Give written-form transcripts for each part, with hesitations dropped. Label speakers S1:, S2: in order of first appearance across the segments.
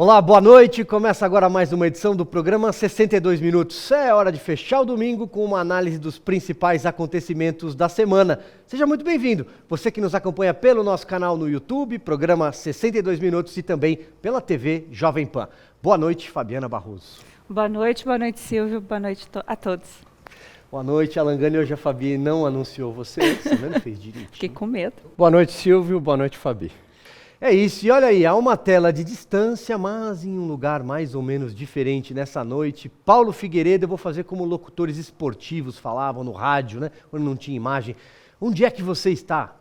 S1: Olá, boa noite. Começa agora mais uma edição do programa 62 Minutos. É hora de fechar o domingo com uma análise dos principais acontecimentos da semana. Seja muito bem-vindo. Você que nos acompanha pelo nosso canal no YouTube, programa 62 Minutos e também pela TV Jovem Pan. Boa noite, Fabiana Barroso.
S2: Boa noite, Silvio. Boa noite a todos.
S1: Boa noite, Alangane. Hoje a Fabi não anunciou você não fez direito.
S2: Fiquei com medo.
S3: Boa noite, Silvio. Boa noite, Fabi.
S1: É isso, e olha aí, há uma tela de distância, mas em um lugar mais ou menos diferente nessa noite. Paulo Figueiredo, eu vou fazer como locutores esportivos falavam no rádio, né? Quando não tinha imagem. Onde é que você está?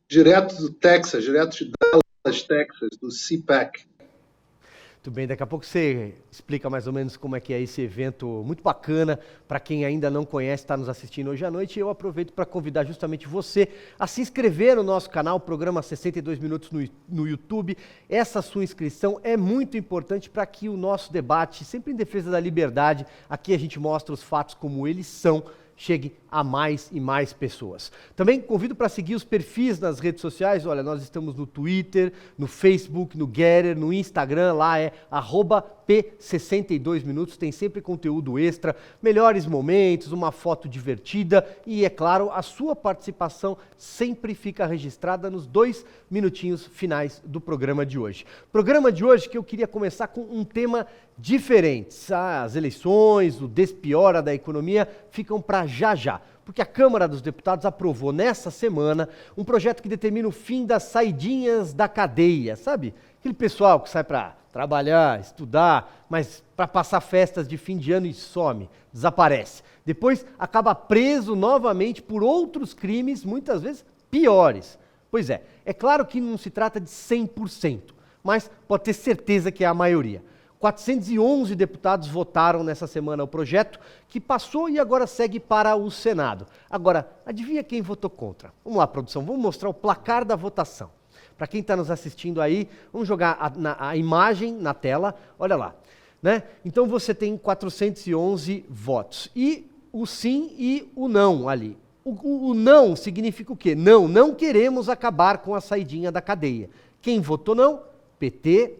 S4: Direto do Texas, direto de Dallas, Texas, do CPAC.
S1: Muito bem, daqui a pouco você explica mais ou menos como é que é esse evento muito bacana. Para quem ainda não conhece, está nos assistindo hoje à noite, eu aproveito para convidar justamente você a se inscrever no nosso canal, programa 62 Minutos no YouTube. Essa sua inscrição é muito importante para que o nosso debate, sempre em defesa da liberdade, aqui a gente mostra os fatos como eles são, chegue a mais e mais pessoas. Também convido para seguir os perfis nas redes sociais. Olha, nós estamos no Twitter, no Facebook, no Getter, no Instagram, lá é @P62Minutos, tem sempre conteúdo extra, melhores momentos, uma foto divertida e, é claro, a sua participação sempre fica registrada nos 2 minutinhos finais do programa de hoje. Programa de hoje que eu queria começar com um tema diferente. As eleições, o despiora da economia ficam para já, porque a Câmara dos Deputados aprovou nessa semana um projeto que determina o fim das saidinhas da cadeia, sabe? Aquele pessoal que sai para trabalhar, estudar, mas para passar festas de fim de ano e some, desaparece. Depois acaba preso novamente por outros crimes, muitas vezes piores. Pois é claro que não se trata de 100%, mas pode ter certeza que é a maioria. 411 deputados votaram nessa semana o projeto, que passou e agora segue para o Senado. Agora, adivinha quem votou contra? Vamos lá, produção, vamos mostrar o placar da votação. Para quem está nos assistindo aí, vamos jogar a imagem na tela, olha lá. Né? Então você tem 411 votos, e o sim e o não ali. O não significa o quê? Não queremos acabar com a saidinha da cadeia. Quem votou não? PT,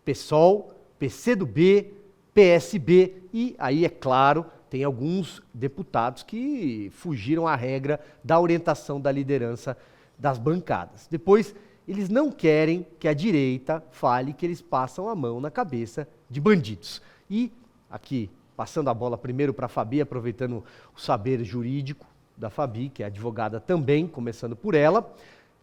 S1: PSOL, PCdoB, PSB e aí, é claro, tem alguns deputados que fugiram à regra da orientação da liderança das bancadas. Depois, eles não querem que a direita fale que eles passam a mão na cabeça de bandidos. E aqui, passando a bola primeiro para a Fabi, aproveitando o saber jurídico da Fabi, que é advogada também, começando por ela,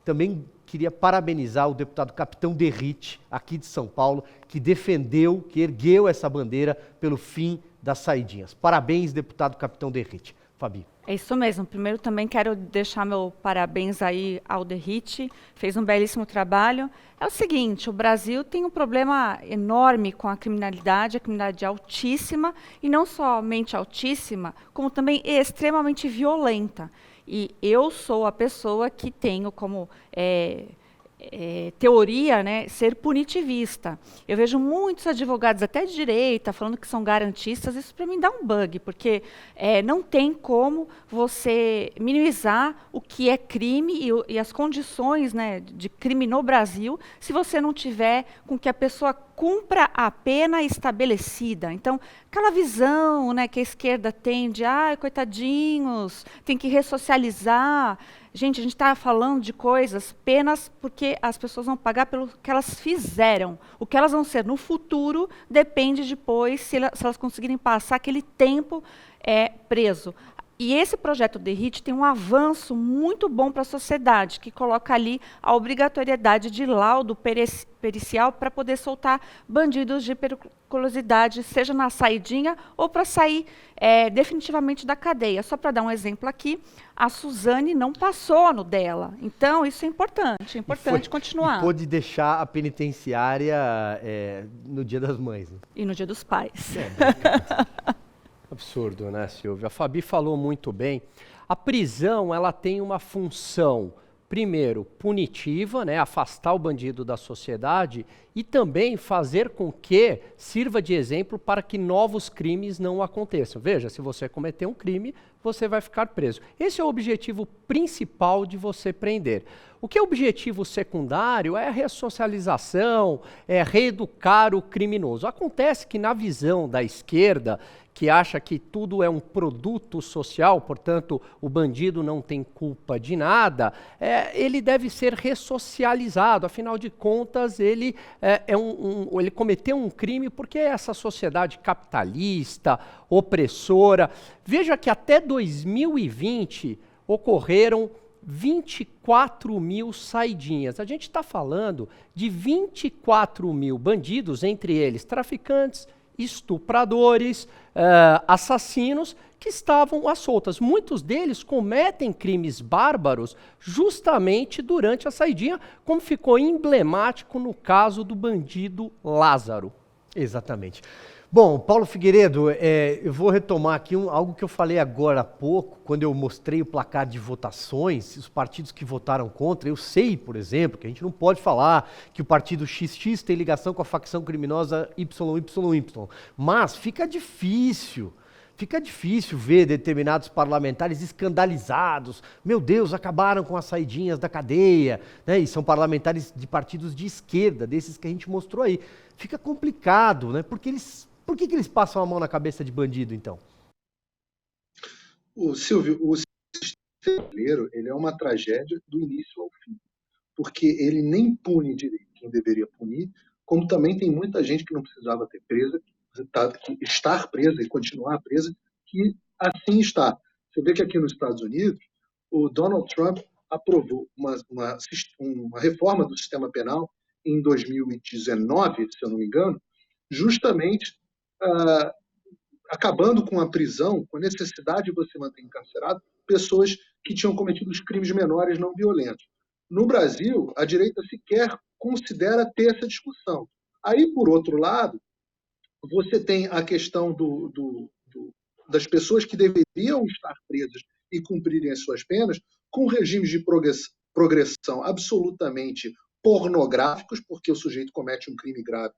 S1: também queria parabenizar o deputado Capitão Derrite, aqui de São Paulo, que defendeu, que ergueu essa bandeira pelo fim das saidinhas. Parabéns, deputado Capitão Derrite. Fabi.
S2: É isso mesmo. Primeiro também quero deixar meu parabéns aí ao Derrite, fez um belíssimo trabalho. É o seguinte, o Brasil tem um problema enorme com a criminalidade altíssima, e não somente altíssima, como também extremamente violenta. E eu sou a pessoa que tenho como teoria, né, ser punitivista. Eu vejo muitos advogados, até de direita, falando que são garantistas. Isso para mim dá um bug, porque não tem como você minimizar o que é crime e as condições, né, de crime no Brasil, se você não tiver com que a pessoa cumpra a pena estabelecida. Então, aquela visão, né, que a esquerda tem de, coitadinhos, tem que ressocializar. Gente, a gente está falando de coisas, penas porque as pessoas vão pagar pelo que elas fizeram. O que elas vão ser no futuro depende depois se elas conseguirem passar aquele tempo preso. E esse projeto Derrite tem um avanço muito bom para a sociedade, que coloca ali a obrigatoriedade de laudo pericial para poder soltar bandidos de periculosidade, seja na saidinha ou para sair definitivamente da cadeia. Só para dar um exemplo aqui, a Suzane não passou no dela. Então, isso é importante continuar.
S1: E pôde deixar a penitenciária no Dia das Mães. Né?
S2: E no Dia dos Pais.
S3: Absurdo, né, Silvia? A Fabi falou muito bem. A prisão, ela tem uma função, primeiro, punitiva, né, afastar o bandido da sociedade, e também fazer com que sirva de exemplo para que novos crimes não aconteçam. Veja, se você cometer um crime, você vai ficar preso. Esse é o objetivo principal de você prender. O que é objetivo secundário é a ressocialização, é reeducar o criminoso. Acontece que na visão da esquerda, que acha que tudo é um produto social, portanto, o bandido não tem culpa de nada, ele deve ser ressocializado. Afinal de contas, ele cometeu um crime porque é essa sociedade capitalista, opressora. Veja que até 2020 ocorreram 24 mil saidinhas. A gente está falando de 24 mil bandidos, entre eles traficantes, estupradores, assassinos, que estavam às soltas. Muitos deles cometem crimes bárbaros justamente durante a saidinha, como ficou emblemático no caso do bandido Lázaro.
S1: Exatamente. Bom, Paulo Figueiredo, eu vou retomar aqui algo que eu falei agora há pouco, quando eu mostrei o placar de votações, os partidos que votaram contra. Eu sei, por exemplo, que a gente não pode falar que o partido XX tem ligação com a facção criminosa YYY, mas fica difícil ver determinados parlamentares escandalizados. Meu Deus, acabaram com as saidinhas da cadeia, né? E são parlamentares de partidos de esquerda, desses que a gente mostrou aí. Fica complicado, né? Por que eles passam a mão na cabeça de bandido, então?
S4: Silvio, o sistema brasileiro, ele é uma tragédia do início ao fim, porque ele nem pune direito quem deveria punir, como também tem muita gente que não precisava ter presa, que estar presa e continuar presa, que assim está. Você vê que aqui nos Estados Unidos, o Donald Trump aprovou uma reforma do sistema penal em 2019, se eu não me engano, justamente acabando com a prisão, com a necessidade de você manter encarcerado pessoas que tinham cometido os crimes menores não violentos. No Brasil, a direita sequer considera ter essa discussão. Aí, por outro lado, você tem a questão das pessoas que deveriam estar presas e cumprirem as suas penas com regimes de progressão absolutamente pornográficos, porque o sujeito comete um crime grave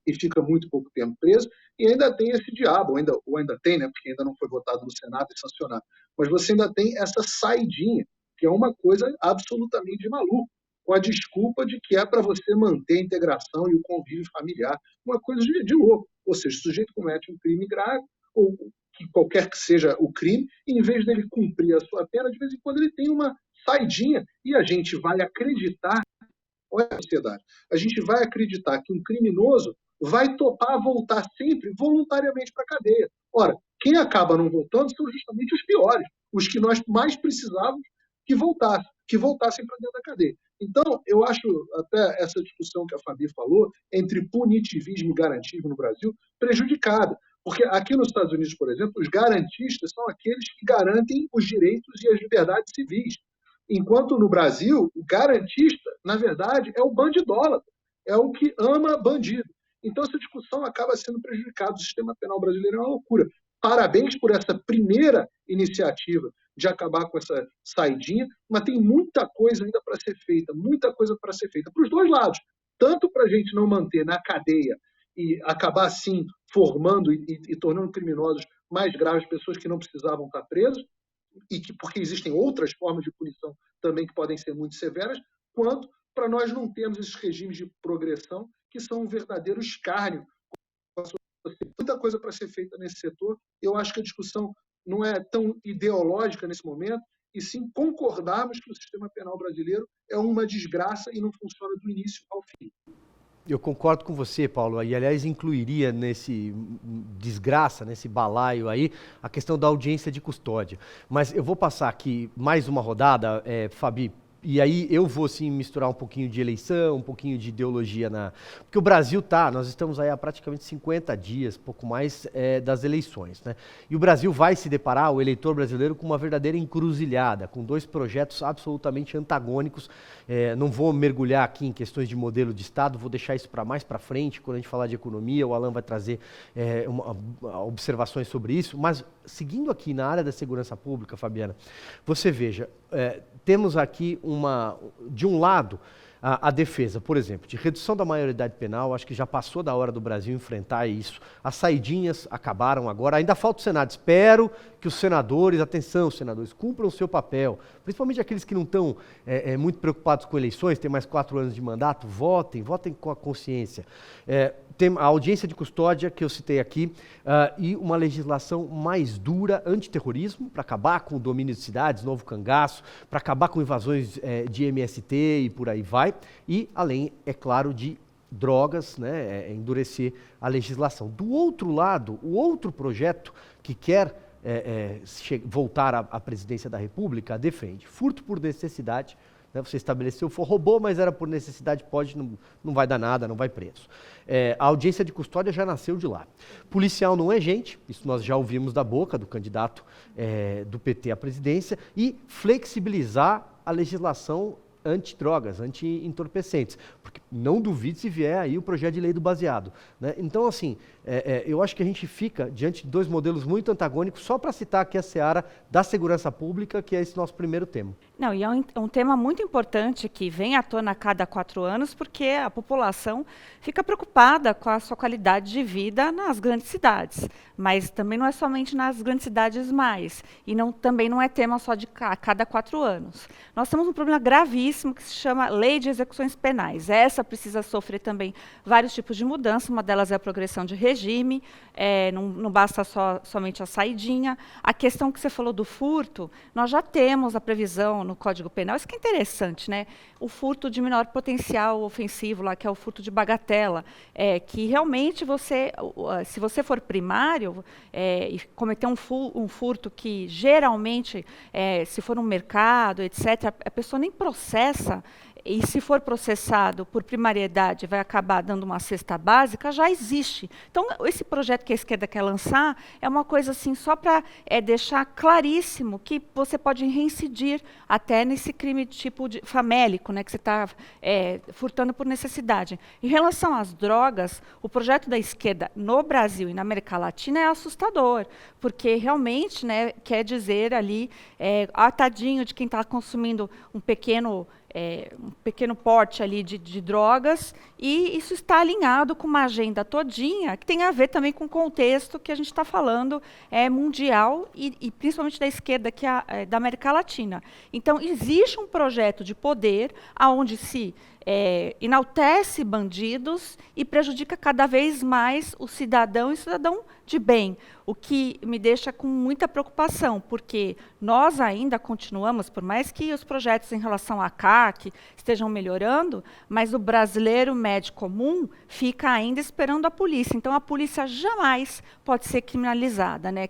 S4: e fica muito pouco tempo preso, e ainda tem esse diabo, ou ainda tem, né, porque ainda não foi votado no Senado e sancionado, mas você ainda tem essa saidinha, que é uma coisa absolutamente de maluco, com a desculpa de que é para você manter a integração e o convívio familiar, uma coisa de louco. Ou seja, o sujeito comete um crime grave, ou que qualquer que seja o crime, e em vez dele cumprir a sua pena, de vez em quando ele tem uma saidinha, e a gente vai acreditar, olha a sociedade, a gente vai acreditar que um criminoso vai topar voltar sempre voluntariamente para a cadeia. Ora, quem acaba não voltando são justamente os piores, os que nós mais precisávamos que voltassem para dentro da cadeia. Então, eu acho até essa discussão que a Fabi falou entre punitivismo e garantismo no Brasil prejudicada. Porque aqui nos Estados Unidos, por exemplo, os garantistas são aqueles que garantem os direitos e as liberdades civis. Enquanto no Brasil, o garantista, na verdade, é o bandidólatra, é o que ama bandido. Então, essa discussão acaba sendo prejudicada. O sistema penal brasileiro é uma loucura. Parabéns por essa primeira iniciativa de acabar com essa saidinha, mas tem muita coisa ainda para ser feita, muita coisa para ser feita para os dois lados. Tanto para a gente não manter na cadeia e acabar, assim, formando e tornando criminosos mais graves pessoas que não precisavam estar presas, porque existem outras formas de punição também que podem ser muito severas, quanto para nós não termos esses regimes de progressão que são um verdadeiro escárnio. Muita coisa para ser feita nesse setor. Eu acho que a discussão não é tão ideológica nesse momento, e sim concordarmos que o sistema penal brasileiro é uma desgraça e não funciona do início ao fim.
S1: Eu concordo com você, Paulo, e aliás incluiria nesse desgraça, nesse balaio aí, a questão da audiência de custódia. Mas eu vou passar aqui mais uma rodada, Fabi, e aí eu vou sim misturar um pouquinho de eleição, um pouquinho de ideologia porque o Brasil nós estamos aí há praticamente 50 dias, pouco mais, das eleições, né? E o Brasil vai se deparar, o eleitor brasileiro, com uma verdadeira encruzilhada, com dois projetos absolutamente antagônicos. Não vou mergulhar aqui em questões de modelo de Estado, vou deixar isso para mais para frente, quando a gente falar de economia, o Alan vai trazer observações sobre isso, mas seguindo aqui na área da segurança pública, Fabiana, você veja, temos aqui de um lado, a defesa, por exemplo, de redução da maioridade penal, acho que já passou da hora do Brasil enfrentar isso. As saidinhas acabaram agora, ainda falta o Senado. Espero que os senadores, atenção, senadores, cumpram o seu papel, principalmente aqueles que não estão muito preocupados com eleições, têm mais 4 anos de mandato, votem com a consciência. Tem a audiência de custódia, que eu citei aqui, e uma legislação mais dura antiterrorismo, para acabar com o domínio de cidades, novo cangaço, para acabar com invasões de MST e por aí vai, e além, é claro, de drogas, né, endurecer a legislação. Do outro lado, o outro projeto que quer voltar à presidência da República defende furto por necessidade. Você estabeleceu, for roubou, mas era por necessidade, não vai dar nada, não vai preso. A audiência de custódia já nasceu de lá. Policial não é gente, isso nós já ouvimos da boca do candidato do PT à presidência, e flexibilizar a legislação antidrogas, anti-entorpecentes, porque não duvide se vier aí o projeto de lei do baseado, né? Então, assim, eu acho que a gente fica diante de 2 modelos muito antagônicos, só para citar aqui a seara da segurança pública, que é esse nosso primeiro tema.
S2: Não, e é um tema muito importante que vem à tona a cada 4 anos, porque a população fica preocupada com a sua qualidade de vida nas grandes cidades, mas também não é somente nas grandes cidades mais, e também não é tema só de a cada 4 anos. Nós temos um problema gravíssimo que se chama Lei de Execuções Penais. Essa precisa sofrer também vários tipos de mudança, uma delas é a progressão de regime, não basta somente a saidinha. A questão que você falou do furto, nós já temos a previsão no Código Penal, isso que é interessante, né? O furto de menor potencial ofensivo, lá, que é o furto de bagatela, que realmente se você for primário e cometer um furto que geralmente, se for um mercado, etc., a pessoa nem processa, e se for processado por primariedade, vai acabar dando uma cesta básica, já existe. Então, esse projeto que a esquerda quer lançar é uma coisa assim, só para deixar claríssimo que você pode reincidir até nesse crime de tipo famélico, né, que você está furtando por necessidade. Em relação às drogas, o projeto da esquerda no Brasil e na América Latina é assustador, porque realmente, né, quer dizer ali, tadinho de quem está consumindo um pequeno porte ali de drogas, e isso está alinhado com uma agenda todinha que tem a ver também com o contexto que a gente está falando mundial e principalmente da esquerda, que é da América Latina. Então, existe um projeto de poder onde se enaltece bandidos e prejudica cada vez mais o cidadão e o cidadão de bem, o que me deixa com muita preocupação, porque nós ainda continuamos, por mais que os projetos em relação à CAC estejam melhorando, mas o brasileiro médio comum fica ainda esperando a polícia. Então, a polícia jamais pode ser criminalizada, né?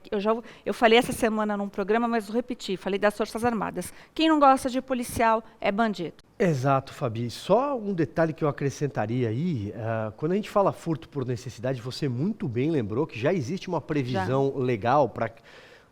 S2: Eu falei essa semana num programa, mas vou repetir, falei das Forças Armadas. Quem não gosta de policial é bandido.
S1: Exato, Fabi. Só um detalhe que eu acrescentaria aí, quando a gente fala furto por necessidade, você muito bem lembrou que já existe uma previsão legal para,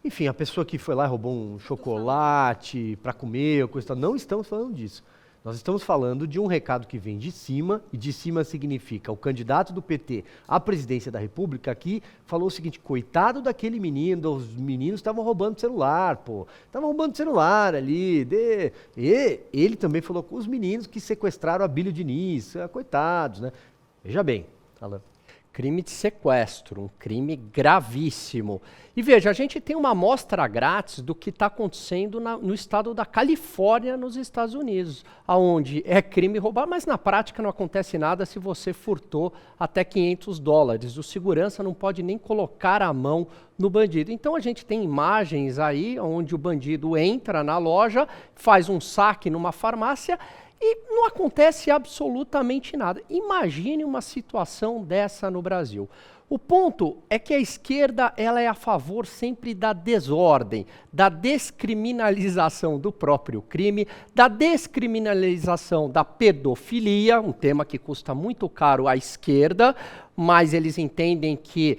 S1: enfim, a pessoa que foi lá e roubou um chocolate para comer, ou coisa tal. Não estamos falando disso. Nós estamos falando de um recado que vem de cima, e de cima significa o candidato do PT à presidência da República aqui falou o seguinte: coitado daquele menino, os meninos estavam roubando celular, pô. Estavam roubando celular ali. E ele também falou com os meninos que sequestraram a Abílio Diniz, coitados, né? Veja bem, Alan.
S3: Crime de sequestro, um crime gravíssimo. E veja, a gente tem uma amostra grátis do que está acontecendo no estado da Califórnia, nos Estados Unidos, onde é crime roubar, mas na prática não acontece nada se você furtou até $500. O segurança não pode nem colocar a mão no bandido. Então a gente tem imagens aí onde o bandido entra na loja, faz um saque numa farmácia e não acontece absolutamente nada. Imagine uma situação dessa no Brasil. O ponto é que a esquerda ela é a favor sempre da desordem, da descriminalização do próprio crime, da descriminalização da pedofilia, um tema que custa muito caro à esquerda, mas eles entendem que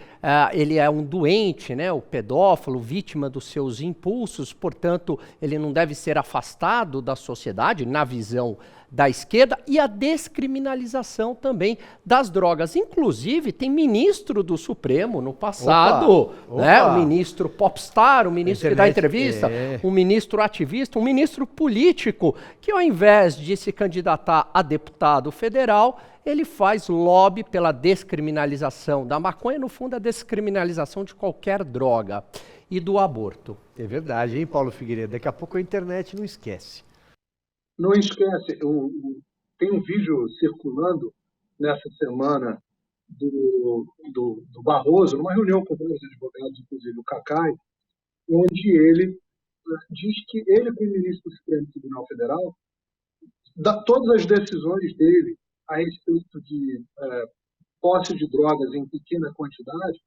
S3: ele é um doente, né, o pedófilo, vítima dos seus impulsos, portanto, ele não deve ser afastado da sociedade, na visão da esquerda, e a descriminalização também das drogas. Inclusive, tem ministros ministro do Supremo no passado, né? Um ministro popstar, um ministro que dá entrevista, um ministro ativista, um ministro político, que ao invés de se candidatar a deputado federal, ele faz lobby pela descriminalização da maconha, no fundo a descriminalização de qualquer droga e do aborto.
S1: É verdade, hein, Paulo Figueiredo? Daqui a pouco a internet não esquece.
S4: Não esquece, tem um vídeo circulando nessa semana do Barroso, numa reunião com vários advogados, inclusive o Cacai, onde ele diz que ele, como ministro do Supremo Tribunal Federal, todas as decisões dele a respeito de posse de drogas em pequena quantidade,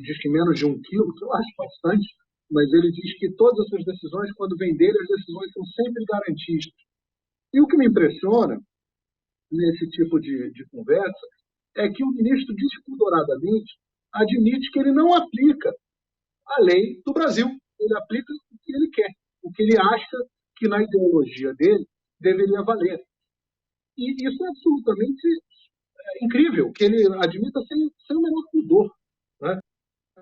S4: diz que menos de 1 quilo, que eu acho bastante, mas ele diz que todas essas decisões, quando vem dele, as decisões são sempre garantistas. E o que me impressiona nesse tipo de conversa é que o ministro despudoradamente admite que ele não aplica a lei do Brasil. Ele aplica o que ele quer, o que ele acha que na ideologia dele deveria valer. E isso é absolutamente incrível, que ele admita sem o menor pudor. Né? A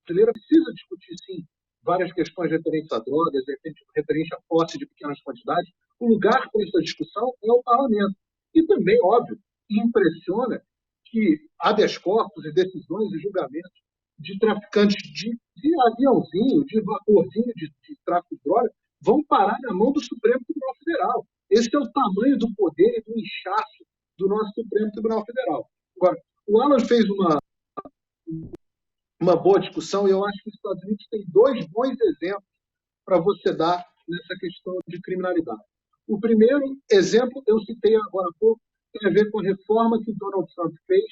S4: brasileira precisa discutir, sim, várias questões referentes a drogas, referentes à posse de pequenas quantidades. O lugar para essa discussão é o parlamento. E também, óbvio, impressiona que habeas corpus e decisões e julgamentos de traficantes de aviãozinho, de vaporzinho de tráfico de drogas, vão parar na mão do Supremo Tribunal Federal. Esse é o tamanho do poder e do inchaço do nosso Supremo Tribunal Federal. Agora, o Alan fez uma boa discussão e eu acho que os Estados Unidos têm 2 bons exemplos para você dar nessa questão de criminalidade. O primeiro exemplo, eu citei agora há pouco, tem a ver com a reforma que o Donald Trump fez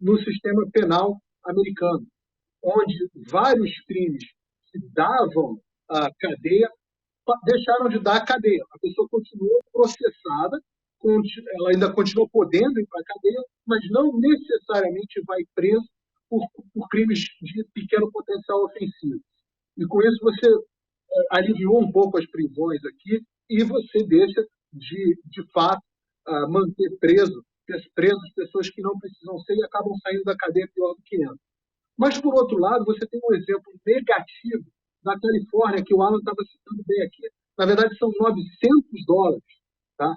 S4: no sistema penal americano, onde vários crimes que davam a cadeia deixaram de dar cadeia. A pessoa continuou processada, ela ainda continuou podendo ir para a cadeia, mas não necessariamente vai preso por crimes de pequeno potencial ofensivo. E com isso você aliviou um pouco as prisões aqui e você deixa de fato manter presos pessoas que não precisam ser e acabam saindo da cadeia pior do que entram. Mas, por outro lado, você tem um exemplo negativo da Califórnia, que o Alan estava citando bem aqui. Na verdade, são $900. Tá?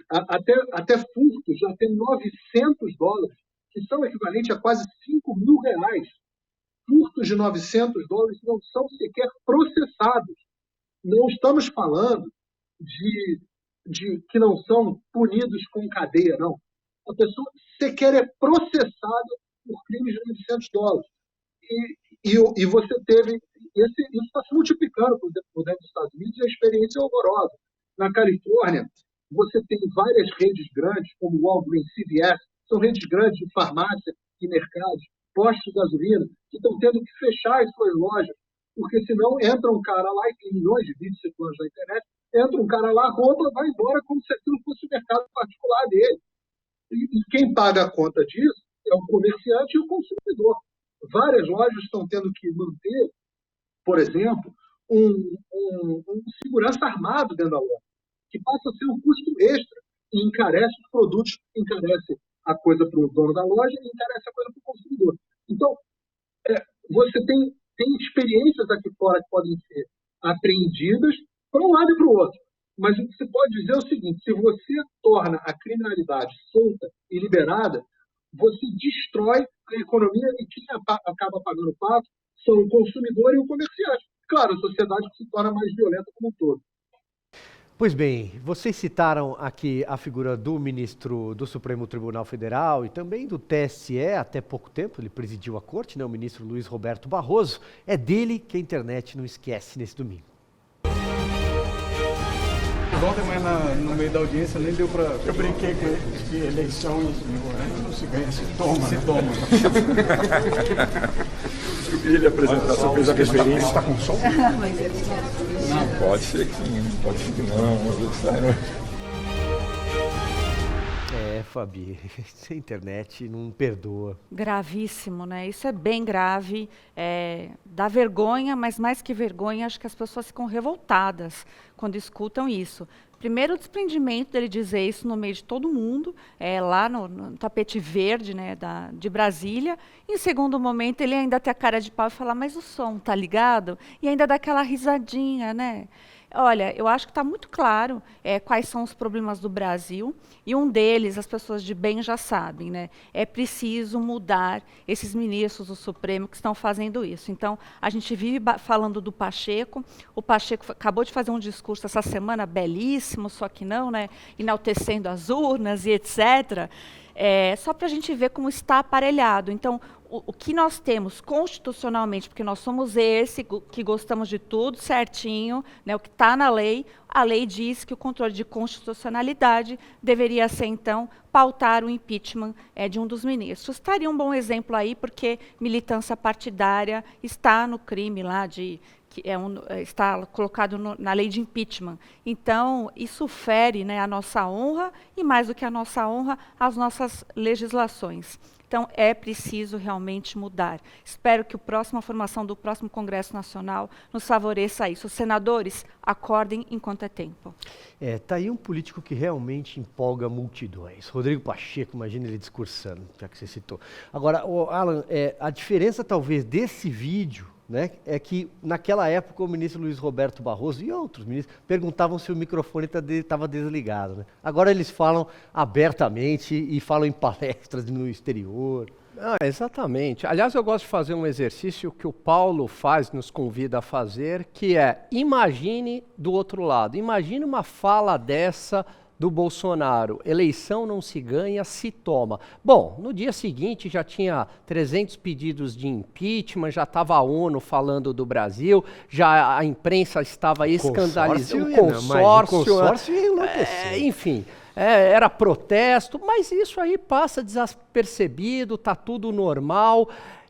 S4: Até furtos já tem $900, que são equivalentes a quase R$5.000. Furtos de $900 não são sequer processados. Não estamos falando de que não são punidos com cadeia, não. A pessoa sequer é processada por crimes de $900. E você teve... Isso está se multiplicando por dentro dos Estados Unidos e a experiência é horrorosa. Na Califórnia, você tem várias redes grandes, como Walgreens, CVS, são redes grandes de farmácia e mercados, postos de gasolina, que estão tendo que fechar as suas lojas, porque senão entra um cara lá, e tem milhões de vídeos circulando na internet, entra um cara lá, rouba, vai embora como se aquilo fosse o mercado particular dele. E quem paga a conta disso é o comerciante e o consumidor. Várias lojas estão tendo que manter, por exemplo, um segurança armado dentro da loja, que passa a ser um custo extra e encarece os produtos, encarece a coisa para o dono da loja e encarece a coisa para o consumidor. Então, você tem experiências aqui fora que podem ser apreendidas para um lado e para o outro. Mas o que você pode dizer é o seguinte: se você torna a criminalidade solta e liberada, você destrói a economia e quem acaba pagando o pato são o consumidor e o comerciante. Claro, a sociedade se torna mais violenta como um todo.
S1: Pois bem, vocês citaram aqui a figura do ministro do Supremo Tribunal Federal e também do TSE, até pouco tempo, ele presidiu a corte, né, o ministro Luiz Roberto Barroso. É dele que a internet não esquece nesse domingo.
S5: Ontem, mas no meio da audiência nem deu para... Eu brinquei que eleição não se ganha, se toma. Se toma. Eu queria lhe apresentar, você fez a referência. Está com som?
S6: Não, pode ser que sim, pode ser que não.
S1: Fabi, a internet não perdoa.
S2: Gravíssimo, né? Isso é bem grave, dá vergonha, mas mais que vergonha, acho que as pessoas ficam revoltadas quando escutam isso. Primeiro, o desprendimento dele dizer isso no meio de todo mundo, lá no tapete verde, né, de Brasília. Em segundo momento, ele ainda tem a cara de pau e fala, mas o som, tá ligado? E ainda dá aquela risadinha, né? Olha, eu acho que está muito claro quais são os problemas do Brasil, e um deles, as pessoas de bem já sabem, né? É preciso mudar esses ministros do Supremo que estão fazendo isso. Então, a gente vive falando do Pacheco, o Pacheco acabou de fazer um discurso essa semana, belíssimo, só que não, né? Enaltecendo as urnas e etc., só para a gente ver como está aparelhado. Então, o que nós temos constitucionalmente, porque nós somos que gostamos de tudo certinho, né, o que está na lei, a lei diz que o controle de constitucionalidade deveria ser, então, pautar o impeachment de um dos ministros. Estaria um bom exemplo aí, porque militância partidária está no crime lá está colocado na lei de impeachment. Então, isso fere, né, a nossa honra e, mais do que a nossa honra, as nossas legislações. Então, é preciso realmente mudar. Espero que a formação do próximo Congresso Nacional nos favoreça isso. Os senadores, acordem enquanto é tempo.
S1: Tá aí um político que realmente empolga multidões. Rodrigo Pacheco, imagina ele discursando, já que você citou. Agora, Alan, a diferença talvez desse vídeo, né, é que naquela época o ministro Luiz Roberto Barroso e outros ministros perguntavam se o microfone estava desligado. Né? Agora eles falam abertamente e falam em palestras no exterior.
S3: Exatamente. Aliás, eu gosto de fazer um exercício que o Paulo nos convida a fazer, que é, imagine do outro lado, imagine uma fala dessa do Bolsonaro, eleição não se ganha, se toma. Bom, no dia seguinte já tinha 300 pedidos de impeachment, já estava a ONU falando do Brasil, já a imprensa estava escandalizando. O consórcio ia enlouquecer. Enfim, era protesto, mas isso aí passa desapercebido, está tudo normal.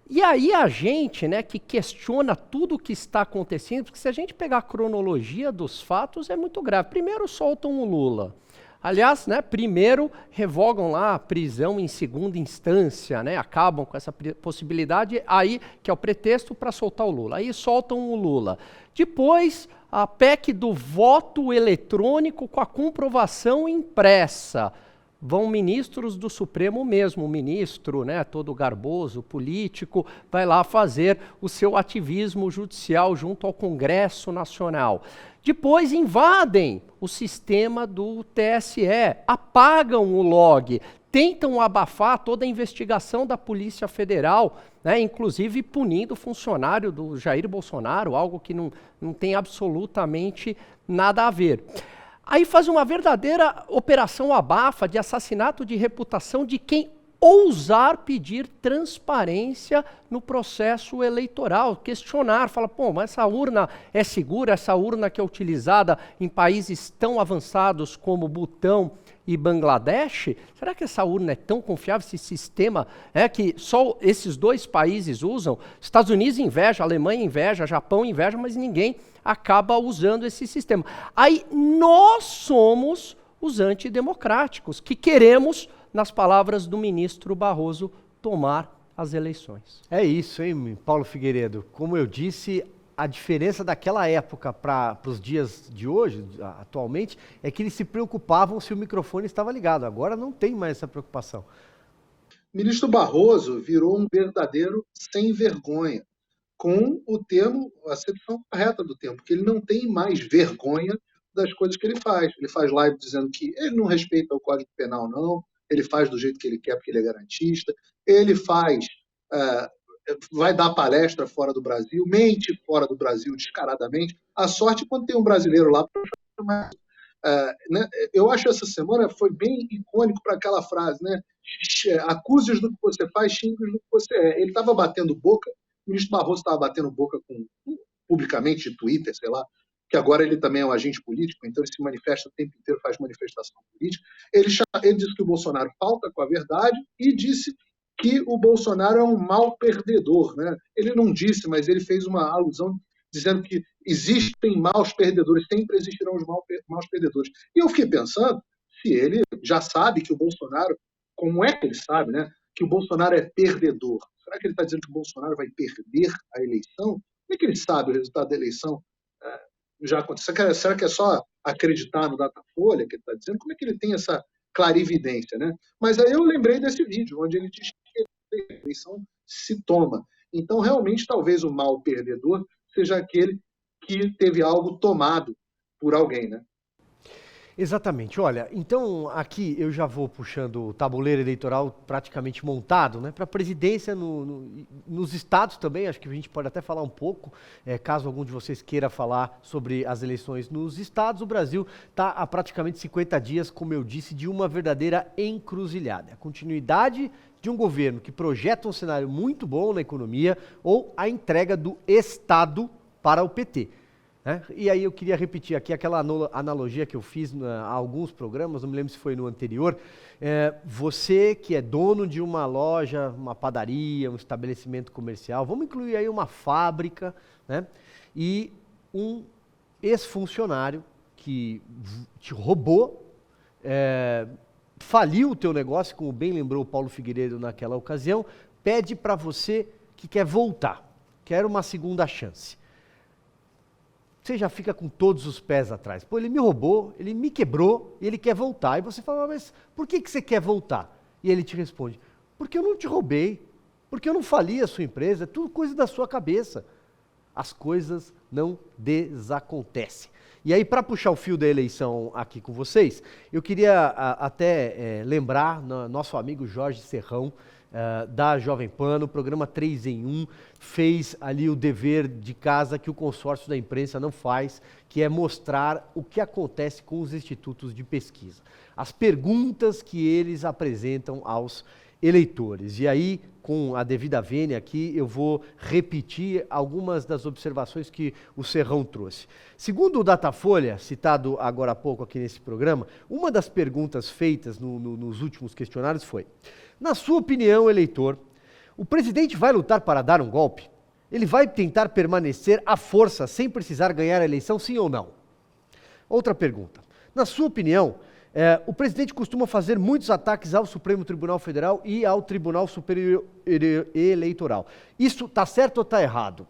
S3: E aí a gente, né, que questiona tudo o que está acontecendo, porque se a gente pegar a cronologia dos fatos, é muito grave. Primeiro soltam o Lula. Aliás, né, primeiro revogam lá a prisão em segunda instância, né, acabam com essa possibilidade, aí que é o pretexto para soltar o Lula. Aí soltam o Lula. Depois, a PEC do voto eletrônico com a comprovação impressa. Vão ministros do Supremo mesmo, o ministro, né, todo garboso, político, vai lá fazer o seu ativismo judicial junto ao Congresso Nacional. Depois invadem o sistema do TSE, apagam o log, tentam abafar toda a investigação da Polícia Federal, né, inclusive punindo o funcionário do Jair Bolsonaro, algo que não tem absolutamente nada a ver. Aí faz uma verdadeira operação abafa de assassinato de reputação de quem ousar pedir transparência no processo eleitoral, questionar, fala, pô, mas essa urna é segura, essa urna que é utilizada em países tão avançados como Butão e Bangladesh, será que essa urna é tão confiável, esse sistema que só esses dois países usam? Estados Unidos inveja, Alemanha inveja, Japão inveja, mas ninguém acaba usando esse sistema. Aí nós somos os antidemocráticos, que queremos, nas palavras do ministro Barroso, tomar as eleições.
S1: É isso, hein, Paulo Figueiredo? Como eu disse, a diferença daquela época para os dias de hoje, atualmente, é que eles se preocupavam se o microfone estava ligado. Agora não tem mais essa preocupação.
S4: O ministro Barroso virou um verdadeiro sem vergonha, com o termo, a acepção correta do termo, porque ele não tem mais vergonha das coisas que ele faz. Ele faz live dizendo que ele não respeita o Código Penal, não, ele faz do jeito que ele quer porque ele é garantista, ele vai dar palestra fora do Brasil, mente fora do Brasil descaradamente. A sorte quando tem um brasileiro lá para chamar. Né? Eu acho que essa semana foi bem icônico para aquela frase, né? Acuse-os do que você faz, xingue-os do que você é. Ele estava batendo boca, o ministro Barroso estava batendo boca publicamente de Twitter, sei lá, que agora ele também é um agente político, então ele se manifesta o tempo inteiro, faz manifestação política. Ele disse que o Bolsonaro falta com a verdade e disse que o Bolsonaro é um mau perdedor. Né? Ele não disse, mas ele fez uma alusão dizendo que existem maus perdedores, sempre existirão os maus perdedores. E eu fiquei pensando, se ele já sabe que o Bolsonaro, como é que ele sabe, né, que o Bolsonaro é perdedor? Será que ele está dizendo que o Bolsonaro vai perder a eleição? Como é que ele sabe o resultado da eleição? já aconteceu. Será que é só acreditar no Datafolha que ele está dizendo? Como é que ele tem essa clarividência, né? Mas aí eu lembrei desse vídeo, onde ele diz que a eleição se toma. Então, realmente, talvez o mal perdedor seja aquele que teve algo tomado por alguém, né?
S1: Exatamente. Olha, então aqui eu já vou puxando o tabuleiro eleitoral praticamente montado, né? Para a presidência nos estados também, acho que a gente pode até falar um pouco, caso algum de vocês queira falar sobre as eleições nos estados. O Brasil está há praticamente 50 dias, como eu disse, de uma verdadeira encruzilhada. A continuidade de um governo que projeta um cenário muito bom na economia ou a entrega do Estado para o PT. E aí eu queria repetir aqui aquela analogia que eu fiz há alguns programas, não me lembro se foi no anterior. Você que é dono de uma loja, uma padaria, um estabelecimento comercial, vamos incluir aí uma fábrica, né? E um ex-funcionário que te roubou, faliu o teu negócio, como bem lembrou o Paulo Figueiredo naquela ocasião, pede para você que quer voltar, quer uma segunda chance. Você já fica com todos os pés atrás. Pô, ele me roubou, ele me quebrou e ele quer voltar. E você fala, mas por que você quer voltar? E ele te responde, porque eu não te roubei, porque eu não fali a sua empresa, é tudo coisa da sua cabeça. As coisas não desacontecem. E aí, para puxar o fio da eleição aqui com vocês, eu queria até lembrar nosso amigo Jorge Serrão, da Jovem Pan, no programa 3 em 1, fez ali o dever de casa que o consórcio da imprensa não faz, que é mostrar o que acontece com os institutos de pesquisa. As perguntas que eles apresentam aos eleitores. E aí, com a devida vênia aqui, eu vou repetir algumas das observações que o Serrão trouxe. Segundo o Datafolha, citado agora há pouco aqui nesse programa, uma das perguntas feitas nos últimos questionários foi: na sua opinião, eleitor, o presidente vai lutar para dar um golpe? Ele vai tentar permanecer à força sem precisar ganhar a eleição, sim ou não? Outra pergunta. Na sua opinião, o presidente costuma fazer muitos ataques ao Supremo Tribunal Federal e ao Tribunal Superior Eleitoral. Isso está certo ou está errado?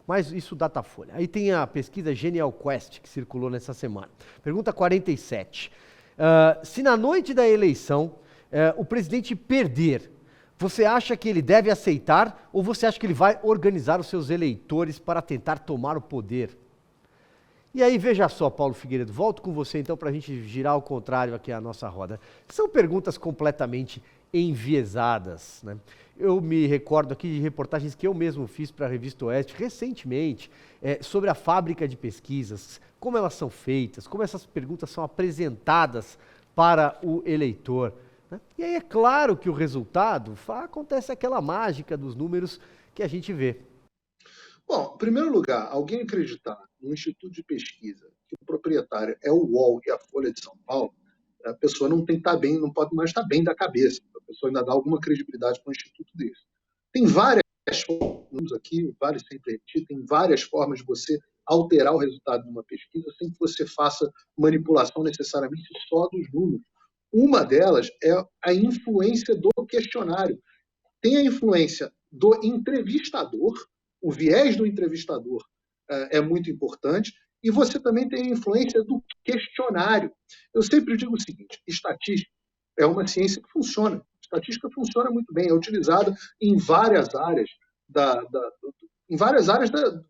S1: Mas isso Datafolha. Aí tem a pesquisa Genial Quest, que circulou nessa semana. Pergunta 47. Se na noite da eleição o presidente perder, você acha que ele deve aceitar ou você acha que ele vai organizar os seus eleitores para tentar tomar o poder? E aí, veja só, Paulo Figueiredo, volto com você então para a gente girar ao contrário aqui a nossa roda. São perguntas completamente enviesadas, né? Eu me recordo aqui de reportagens que eu mesmo fiz para a Revista Oeste recentemente, sobre a fábrica de pesquisas, como elas são feitas, como essas perguntas são apresentadas para o eleitor. E aí é claro que o resultado acontece aquela mágica dos números que a gente vê.
S4: Bom, em primeiro lugar, alguém acreditar no instituto de pesquisa que o proprietário é o UOL e a Folha de São Paulo, a pessoa não tem que estar bem, não pode mais estar bem da cabeça. A pessoa ainda dá alguma credibilidade para um instituto desse. Tem várias formas aqui, vale sempre repetir, tem várias formas de você alterar o resultado de uma pesquisa sem que você faça manipulação necessariamente só dos números. Uma delas é a influência do questionário. Tem a influência do entrevistador, o viés do entrevistador é muito importante, e você também tem a influência do questionário. Eu sempre digo o seguinte, estatística é uma ciência que funciona. Estatística funciona muito bem, é utilizada em várias áreas da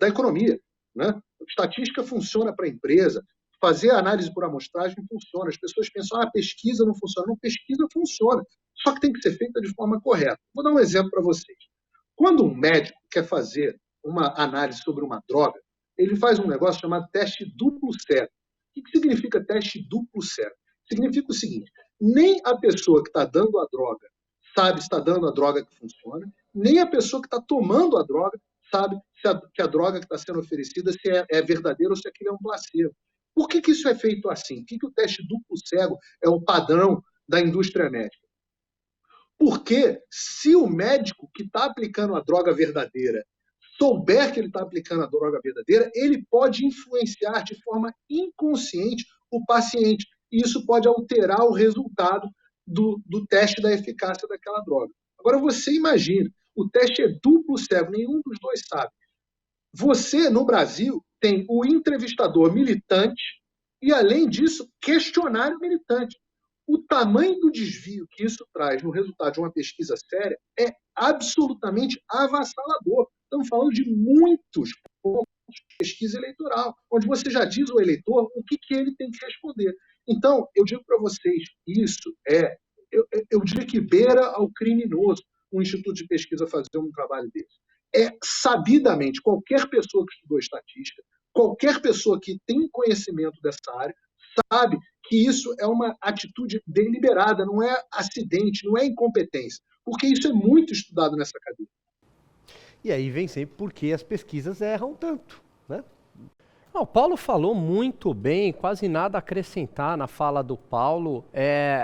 S4: economia, né? Estatística funciona para a empresa, fazer a análise por amostragem funciona. As pessoas pensam, pesquisa não funciona. Não, pesquisa funciona, só que tem que ser feita de forma correta. Vou dar um exemplo para vocês. Quando um médico quer fazer uma análise sobre uma droga, ele faz um negócio chamado teste duplo cego. O que significa teste duplo cego? Significa o seguinte, nem a pessoa que está dando a droga sabe se está dando a droga que funciona, nem a pessoa que está tomando a droga sabe que a droga que está sendo oferecida se é verdadeira ou se aquilo é um placebo. Por que isso é feito assim? Por que o teste duplo cego é o padrão da indústria médica? Porque se o médico que está aplicando a droga verdadeira souber que ele está aplicando a droga verdadeira, ele pode influenciar de forma inconsciente o paciente. E isso pode alterar o resultado do teste da eficácia daquela droga. Agora, você imagina, o teste é duplo cego, nenhum dos dois sabe. Você, no Brasil, tem o entrevistador militante e, além disso, questionário militante. O tamanho do desvio que isso traz no resultado de uma pesquisa séria é absolutamente avassalador. Estamos falando de muitos pontos de pesquisa eleitoral, onde você já diz ao eleitor o que ele tem que responder. Então, eu digo para vocês, isso eu diria que beira ao criminoso um instituto de pesquisa fazer um trabalho desse. Sabidamente, qualquer pessoa que estudou estatística, qualquer pessoa que tem conhecimento dessa área, sabe que isso é uma atitude deliberada, não é acidente, não é incompetência, porque isso é muito estudado nessa cadeia.
S1: E aí vem sempre porque as pesquisas erram tanto, né?
S3: O Paulo falou muito bem, quase nada a acrescentar na fala do Paulo.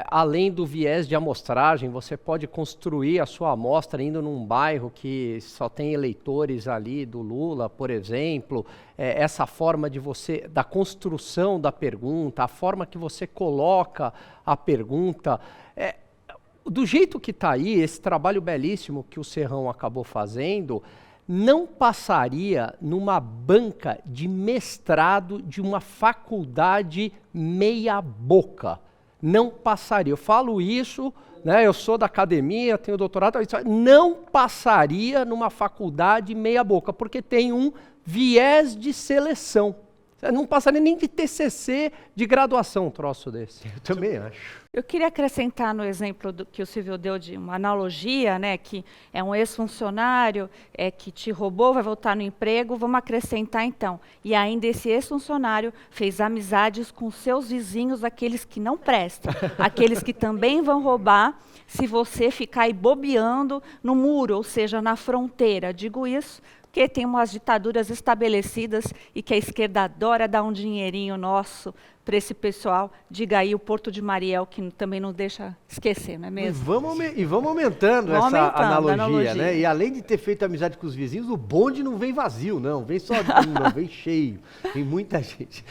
S3: Além do viés de amostragem, você pode construir a sua amostra indo num bairro que só tem eleitores ali do Lula, por exemplo. Essa forma da construção da pergunta, a forma que você coloca a pergunta. Do jeito que está aí, esse trabalho belíssimo que o Serrão acabou fazendo, não passaria numa banca de mestrado de uma faculdade meia boca. Não passaria. Eu falo isso, né, eu sou da academia, tenho doutorado, não passaria numa faculdade meia boca, porque tem um viés de seleção. Não passaria nem de TCC de graduação um troço desse.
S1: Eu também acho.
S2: Eu queria acrescentar no exemplo que o Silvio deu de uma analogia, né, que é um ex-funcionário que te roubou, vai voltar no emprego, vamos acrescentar então. E ainda esse ex-funcionário fez amizades com seus vizinhos, aqueles que não prestam, aqueles que também vão roubar se você ficar aí bobeando no muro, ou seja, na fronteira. Digo isso porque tem umas ditaduras estabelecidas e que a esquerda adora dar um dinheirinho nosso para esse pessoal. Diga aí o Porto de Mariel, que também não deixa esquecer, não é mesmo?
S1: E vamos aumentando essa analogia, né? E além de ter feito amizade com os vizinhos, o bonde não vem vazio, não. Vem só não, vem cheio. Tem muita gente.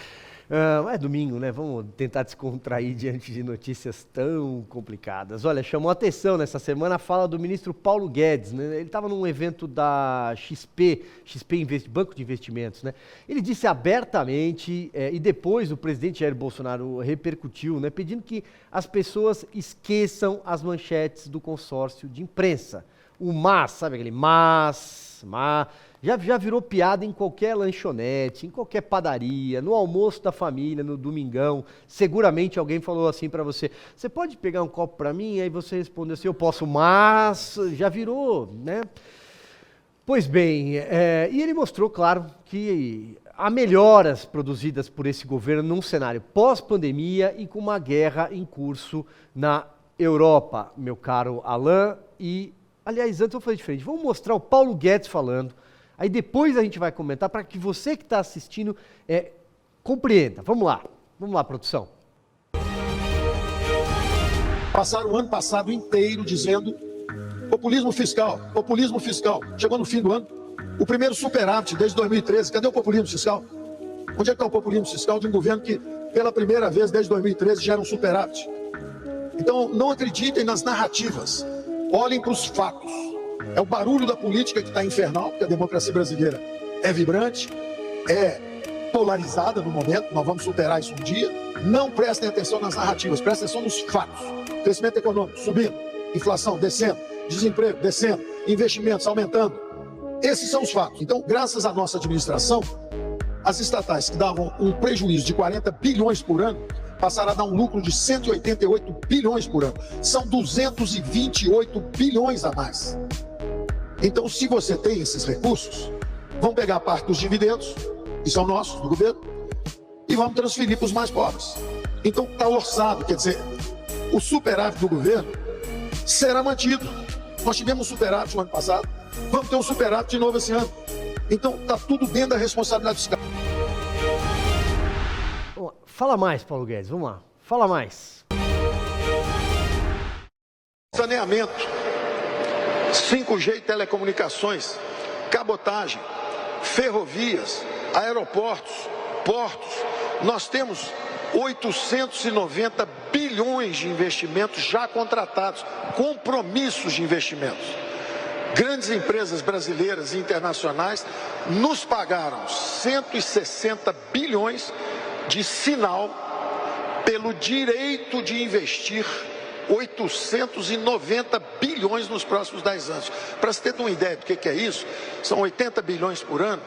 S1: É domingo, né? Vamos tentar descontrair diante de notícias tão complicadas. Olha, chamou a atenção nessa semana a fala do ministro Paulo Guedes, né? Ele estava num evento da XP Banco de Investimentos, né? Ele disse abertamente, e depois o presidente Jair Bolsonaro repercutiu, né? Pedindo que as pessoas esqueçam as manchetes do consórcio de imprensa. O mas, sabe aquele mas, já virou piada em qualquer lanchonete, em qualquer padaria, no almoço da família, no domingão. Seguramente alguém falou assim para você, você pode pegar um copo para mim? Aí você respondeu assim, eu posso, mas já virou, né? Pois bem, e ele mostrou, claro, que há melhoras produzidas por esse governo num cenário pós-pandemia e com uma guerra em curso na Europa, meu caro Alain. E, aliás, antes eu falei diferente, vamos mostrar o Paulo Guedes falando. Aí depois a gente vai comentar para que você que está assistindo compreenda. Vamos lá, produção.
S7: Passaram o ano passado inteiro dizendo populismo fiscal. Chegou no fim do ano, o primeiro superávit desde 2013. Cadê o populismo fiscal? Onde é que está o populismo fiscal de um governo que, pela primeira vez desde 2013, gera um superávit? Então, não acreditem nas narrativas. Olhem para os fatos. É o barulho da política que está infernal, porque a democracia brasileira é vibrante, é polarizada no momento, nós vamos superar isso um dia. Não prestem atenção nas narrativas, prestem atenção nos fatos. Crescimento econômico subindo, inflação descendo, desemprego descendo, investimentos aumentando. Esses são os fatos. Então, graças à nossa administração, as estatais que davam um prejuízo de 40 bilhões por ano, passaram a dar um lucro de 188 bilhões por ano. São 228 bilhões a mais. Então, se você tem esses recursos, vamos pegar parte dos dividendos, que são nossos, do governo, e vamos transferir para os mais pobres. Então, está orçado, quer dizer, o superávit do governo será mantido. Nós tivemos um superávit no ano passado, vamos ter um superávit de novo esse ano. Então, está tudo dentro da responsabilidade fiscal.
S1: Fala mais, Paulo Guedes, vamos lá. Fala mais.
S7: Saneamento, 5G e telecomunicações, cabotagem, ferrovias, aeroportos, portos. Nós temos 890 bilhões de investimentos já contratados, compromissos de investimentos. Grandes empresas brasileiras e internacionais nos pagaram 160 bilhões de sinal pelo direito de investir 890 bilhões nos próximos 10 anos. Para você ter uma ideia do que é isso, são 80 bilhões por ano.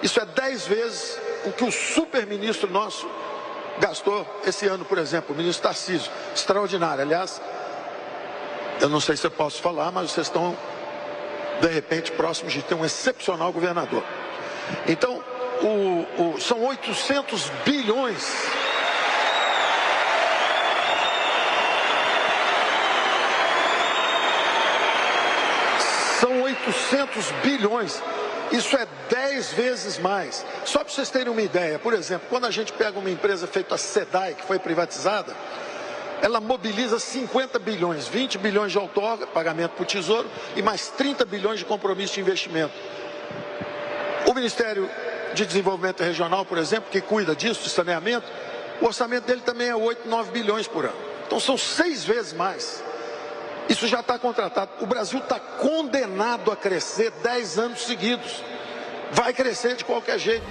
S7: Isso é 10 vezes o que o super-ministro nosso gastou esse ano, por exemplo, o ministro Tarcísio. Extraordinário. Aliás, eu não sei se eu posso falar, mas vocês estão, de repente, próximos de ter um excepcional governador. Então, são 800 bilhões. São 800 bilhões. Isso é 10 vezes mais. Só para vocês terem uma ideia, por exemplo, quando a gente pega uma empresa feita a SEDAI, que foi privatizada, ela mobiliza 50 bilhões, 20 bilhões de outorga, pagamento para o Tesouro, e mais 30 bilhões de compromisso de investimento. O Ministério de Desenvolvimento Regional, por exemplo, que cuida disso, de saneamento, o orçamento dele também é 8, 9 bilhões por ano. Então são 6 vezes mais. Isso já está contratado. O Brasil está condenado a crescer 10 anos seguidos. Vai crescer de qualquer jeito.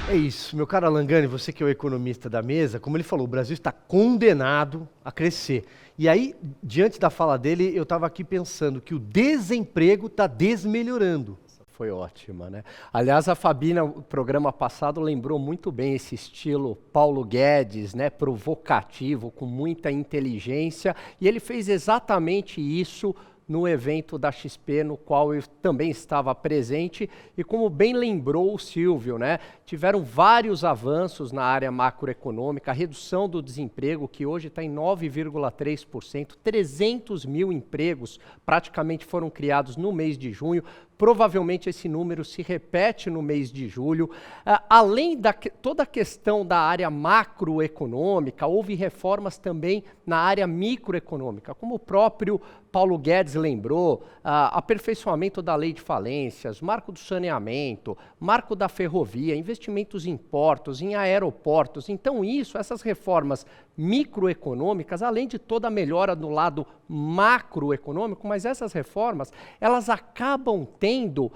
S1: É isso, meu caro Alangani, você que é o economista da mesa, como ele falou, o Brasil está condenado a crescer. E aí, diante da fala dele, eu estava aqui pensando que o desemprego está desmelhorando.
S3: Foi ótima, né? Aliás, a Fabi, no programa passado, lembrou muito bem esse estilo Paulo Guedes, né? Provocativo, com muita inteligência, e ele fez exatamente isso no evento da XP, no qual eu também estava presente, e como bem lembrou o Silvio, né? Tiveram vários avanços na área macroeconômica, a redução do desemprego, que hoje está em 9,3%, 300 mil empregos praticamente foram criados no mês de junho. Provavelmente esse número se repete no mês de julho. Além da toda a questão da área macroeconômica, houve reformas também na área microeconômica, como o próprio Paulo Guedes lembrou, aperfeiçoamento da lei de falências, marco do saneamento, marco da ferrovia, investimentos em portos, em aeroportos. Então essas reformas microeconômicas, além de toda a melhora do lado macroeconômico, mas essas reformas, elas acabam tendo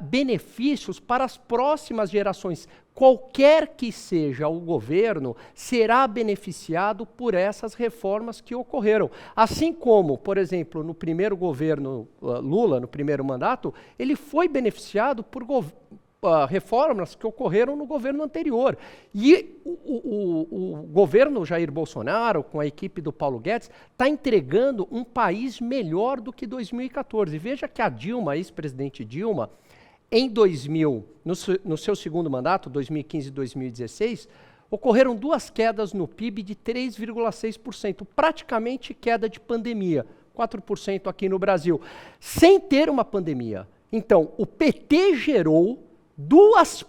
S3: benefícios para as próximas gerações. Qualquer que seja o governo, será beneficiado por essas reformas que ocorreram. Assim como, por exemplo, no primeiro governo Lula, no primeiro mandato, ele foi beneficiado por reformas que ocorreram no governo anterior. E o governo Jair Bolsonaro, com a equipe do Paulo Guedes, está entregando um país melhor do que 2014. Veja que a Dilma, a ex-presidente Dilma, em 2000, no seu segundo mandato, 2015 e 2016, ocorreram duas quedas no PIB de 3,6%, praticamente queda de pandemia, 4% aqui no Brasil, sem ter uma pandemia. Então, o PT gerou duas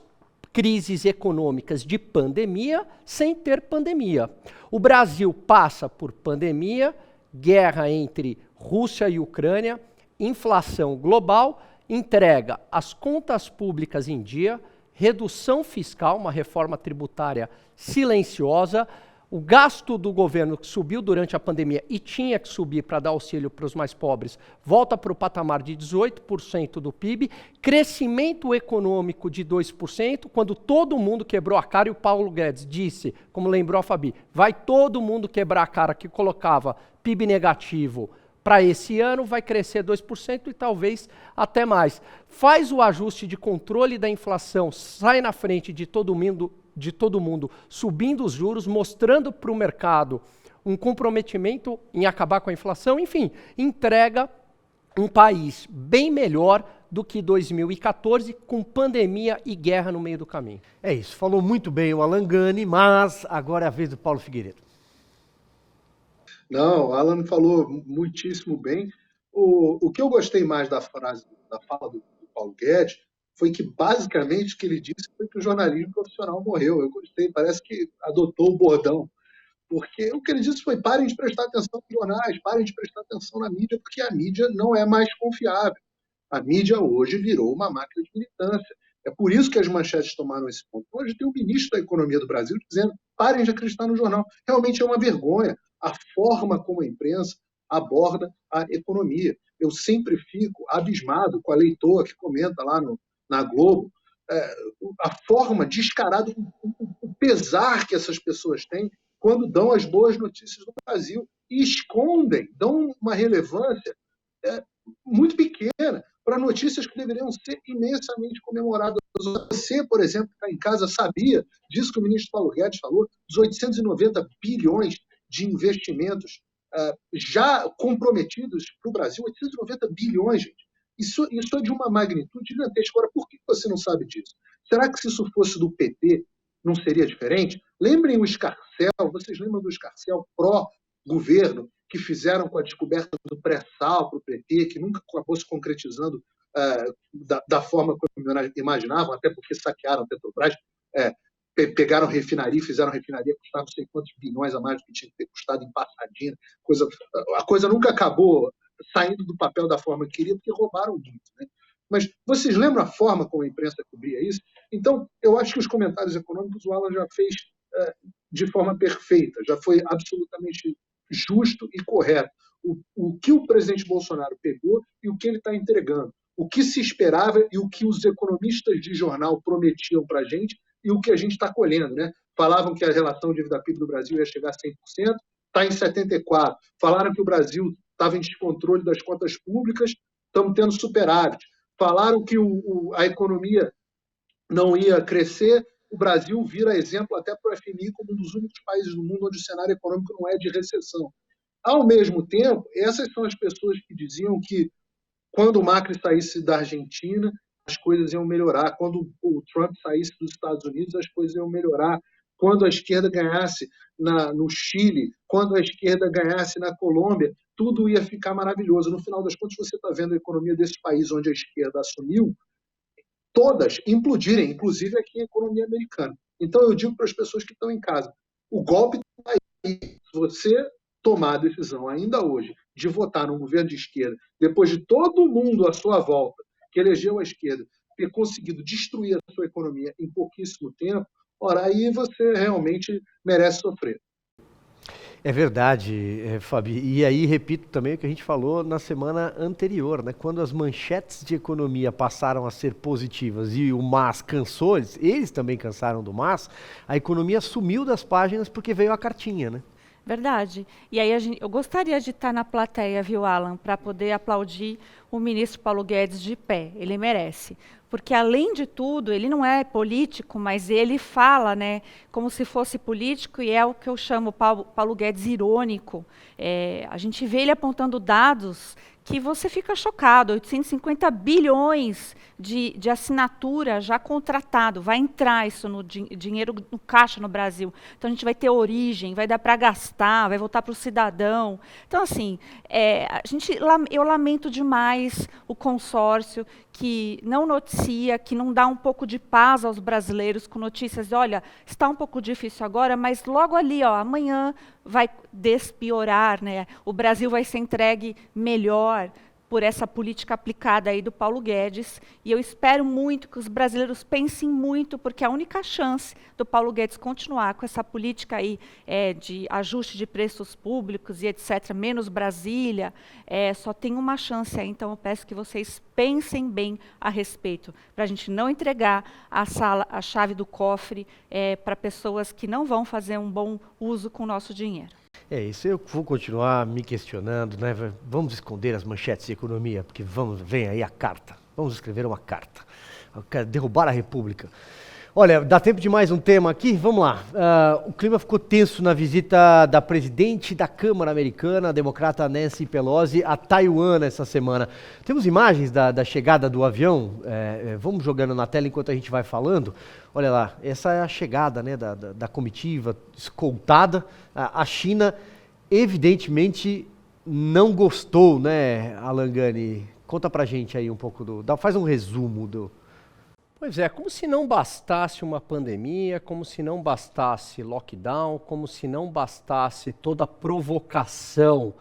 S3: crises econômicas de pandemia sem ter pandemia. O Brasil passa por pandemia, guerra entre Rússia e Ucrânia, inflação global, entrega as contas públicas em dia, redução fiscal, uma reforma tributária silenciosa, o gasto do governo que subiu durante a pandemia e tinha que subir para dar auxílio para os mais pobres, volta para o patamar de 18% do PIB, crescimento econômico de 2%, quando todo mundo quebrou a cara, e o Paulo Guedes disse, como lembrou a Fabi, vai todo mundo quebrar a cara, que colocava PIB negativo para esse ano, vai crescer 2% e talvez até mais. Faz o ajuste de controle da inflação, sai na frente de todo mundo, subindo os juros, mostrando para o mercado um comprometimento em acabar com a inflação, enfim, entrega um país bem melhor do que 2014, com pandemia e guerra no meio do caminho.
S1: É isso, falou muito bem o Alangani, mas agora é a vez do Paulo Figueiredo.
S4: Não, o Alan falou muitíssimo bem. O que eu gostei mais da fala do Paulo Guedes foi que, basicamente, o que ele disse foi que o jornalismo profissional morreu. Eu gostei, parece que adotou o bordão. Porque o que ele disse foi: parem de prestar atenção nos jornais, parem de prestar atenção na mídia, porque a mídia não é mais confiável. A mídia hoje virou uma máquina de militância. É por isso que as manchetes tomaram esse ponto. Hoje tem o ministro da Economia do Brasil dizendo: parem de acreditar no jornal. Realmente é uma vergonha a forma como a imprensa aborda a economia. Eu sempre fico abismado com a leitora que comenta lá na Globo, a forma descarada, o pesar que essas pessoas têm quando dão as boas notícias do Brasil e escondem, dão uma relevância muito pequena para notícias que deveriam ser imensamente comemoradas. Você, por exemplo, que está em casa, sabia disso que o ministro Paulo Guedes falou, dos 890 bilhões de investimentos já comprometidos para o Brasil, 890 bilhões, gente. Isso é de uma magnitude gigantesca. Agora, por que você não sabe disso? Será que se isso fosse do PT, não seria diferente? Lembrem o Escarcel, vocês lembram do Escarcel pró-governo, que fizeram com a descoberta do pré-sal para o PT, que nunca acabou se concretizando da forma como imaginavam, até porque saquearam a Petrobras, pegaram refinaria, fizeram refinaria, custava não sei quantos bilhões a mais do que tinha que ter custado em Passadina. A coisa nunca acabou saindo do papel da forma que queria, porque roubaram muito. Né? Mas vocês lembram a forma como a imprensa cobria isso? Então, eu acho que os comentários econômicos o Alan já fez de forma perfeita, já foi absolutamente justo e correto. O que o presidente Bolsonaro pegou e o que ele está entregando. O que se esperava e o que os economistas de jornal prometiam para a gente e o que a gente está colhendo. Né? Falavam que a relação dívida-PIB do Brasil ia chegar a 100%, está em 74%. Falaram que o Brasil estava em descontrole das contas públicas, estamos tendo superávit. Falaram que a economia não ia crescer, o Brasil vira exemplo até para o FMI como um dos únicos países do mundo onde o cenário econômico não é de recessão. Ao mesmo tempo, essas são as pessoas que diziam que quando o Macri saísse da Argentina, as coisas iam melhorar. Quando o Trump saísse dos Estados Unidos, as coisas iam melhorar. Quando a esquerda ganhasse no Chile, quando a esquerda ganhasse na Colômbia, tudo ia ficar maravilhoso. No final das contas, você está vendo a economia desses países onde a esquerda assumiu, todas implodirem, inclusive aqui a economia americana. Então, eu digo para as pessoas que estão em casa, o golpe está aí. Se você tomar a decisão ainda hoje de votar num governo de esquerda, depois de todo mundo à sua volta que elegeu a esquerda ter conseguido destruir a sua economia em pouquíssimo tempo, ora, aí você realmente merece sofrer.
S1: É verdade, Fabi. E aí, repito também o que a gente falou na semana anterior, né? Quando as manchetes de economia passaram a ser positivas e o MAS cansou, eles também cansaram do MAS, a economia sumiu das páginas porque veio a cartinha, né?
S2: Verdade. E aí eu gostaria de estar na plateia, viu, Alan, para poder aplaudir o ministro Paulo Guedes de pé. Ele merece. Porque, além de tudo, ele não é político, mas ele fala, né, como se fosse político, e é o que eu chamo Paulo Guedes irônico. A gente vê ele apontando dados que você fica chocado, 850 bilhões de assinatura já contratado, vai entrar isso no dinheiro no caixa no Brasil. Então a gente vai ter origem, vai dar para gastar, vai voltar para o cidadão. Então assim, eu lamento demais o consórcio que não noticia, que não dá um pouco de paz aos brasileiros com notícias, olha, está um pouco difícil agora, mas logo ali, ó, amanhã vai despiorar, né? O Brasil vai ser entregue melhor por essa política aplicada aí do Paulo Guedes, e eu espero muito que os brasileiros pensem muito, porque a única chance do Paulo Guedes continuar com essa política aí de ajuste de preços públicos e etc., menos Brasília, só tem uma chance aí, então eu peço que vocês pensem bem a respeito, para a gente não entregar a chave do cofre para pessoas que não vão fazer um bom uso com o nosso dinheiro.
S1: Isso eu vou continuar me questionando, né? Vamos esconder as manchetes de economia, porque vem aí a carta. Vamos escrever uma carta. Derrubar a República. Olha, dá tempo de mais um tema aqui? Vamos lá. O clima ficou tenso na visita da presidente da Câmara Americana, a democrata Nancy Pelosi, a Taiwan essa semana. Temos imagens da chegada do avião? Vamos jogando na tela enquanto a gente vai falando. Olha lá, essa é a chegada, né, da comitiva escoltada. A China, evidentemente, não gostou, né, Alan Gani? Conta pra gente aí um pouco faz um resumo do...
S3: Pois é, como se não bastasse uma pandemia, como se não bastasse lockdown, como se não bastasse toda a provocação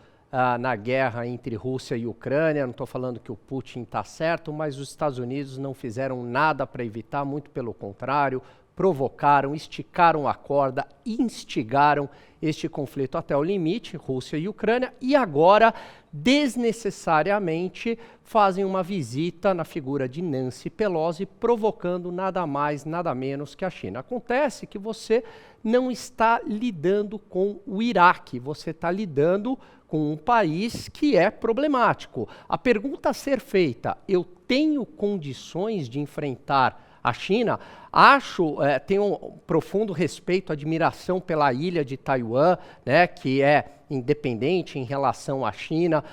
S3: na guerra entre Rússia e Ucrânia. Não estou falando que o Putin está certo, mas os Estados Unidos não fizeram nada para evitar, muito pelo contrário, provocaram, esticaram a corda, instigaram este conflito até o limite, Rússia e Ucrânia, e agora, desnecessariamente, fazem uma visita na figura de Nancy Pelosi, provocando nada mais, nada menos que a China. Acontece que você não está lidando com o Iraque, você está lidando com um país que é problemático. A pergunta a ser feita, eu tenho condições de enfrentar a China? Tenho um profundo respeito, admiração pela ilha de Taiwan, né, que é independente em relação à China.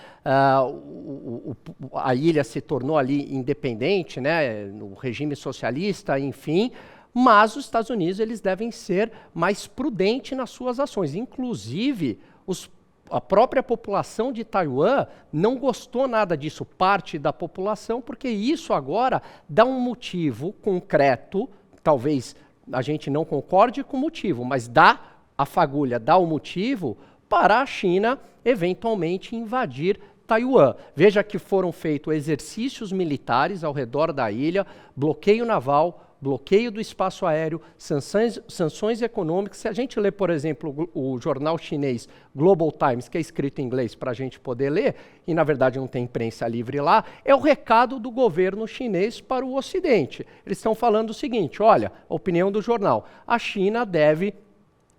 S3: A ilha se tornou ali independente, né, no regime socialista, enfim. Mas os Estados Unidos eles devem ser mais prudentes nas suas ações. Inclusive, a própria população de Taiwan não gostou nada disso, parte da população, porque isso agora dá um motivo concreto, talvez a gente não concorde com o motivo, mas dá a fagulha, dá o motivo para a China eventualmente invadir Taiwan. Veja que foram feitos exercícios militares ao redor da ilha, bloqueio naval, bloqueio do espaço aéreo, sanções econômicas. Se a gente lê, por exemplo, o jornal chinês Global Times, que é escrito em inglês para a gente poder ler, e na verdade não tem imprensa livre lá, é o recado do governo chinês para o Ocidente. Eles estão falando o seguinte, olha, a opinião do jornal, a China deve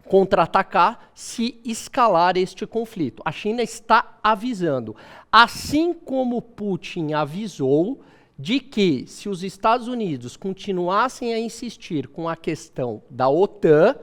S3: contra-atacar se escalar este conflito. A China está avisando. Assim como Putin avisou de que, se os Estados Unidos continuassem a insistir com a questão da OTAN,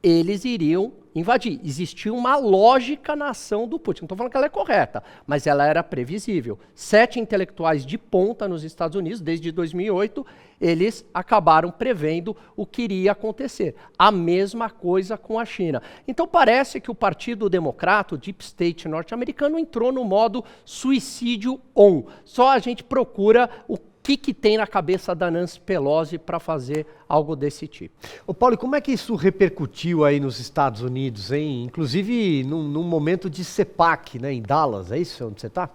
S3: eles iriam invadir. Existia uma lógica na ação do Putin. Não estou falando que ela é correta, mas ela era previsível. 7 intelectuais de ponta nos Estados Unidos, desde 2008, eles acabaram prevendo o que iria acontecer. A mesma coisa com a China. Então parece que o Partido Democrata, o Deep State norte-americano, entrou no modo suicídio on. Só a gente procura o que tem na cabeça da Nancy Pelosi para fazer algo desse tipo.
S1: Ô Paulo, como é que isso repercutiu aí nos Estados Unidos, hein? Inclusive num momento de CPAC, né, em Dallas, é isso onde você está?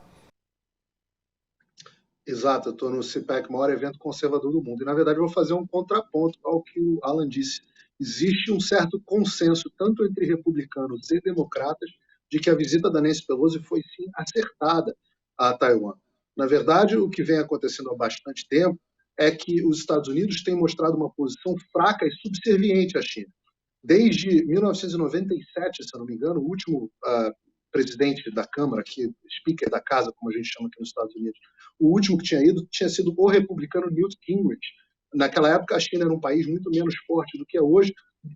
S4: Exato, eu estou no CPAC, maior evento conservador do mundo. E, na verdade, eu vou fazer um contraponto ao que o Alan disse. Existe um certo consenso, tanto entre republicanos e democratas, de que a visita da Nancy Pelosi foi, sim, acertada a Taiwan. Na verdade, o que vem acontecendo há bastante tempo é que os Estados Unidos têm mostrado uma posição fraca e subserviente à China. Desde 1997, se eu não me engano, o último presidente da Câmara, speaker da casa, como a gente chama aqui nos Estados Unidos, o último que tinha ido tinha sido o republicano Newt Gingrich. Naquela época, a China era um país muito menos forte do que é hoje,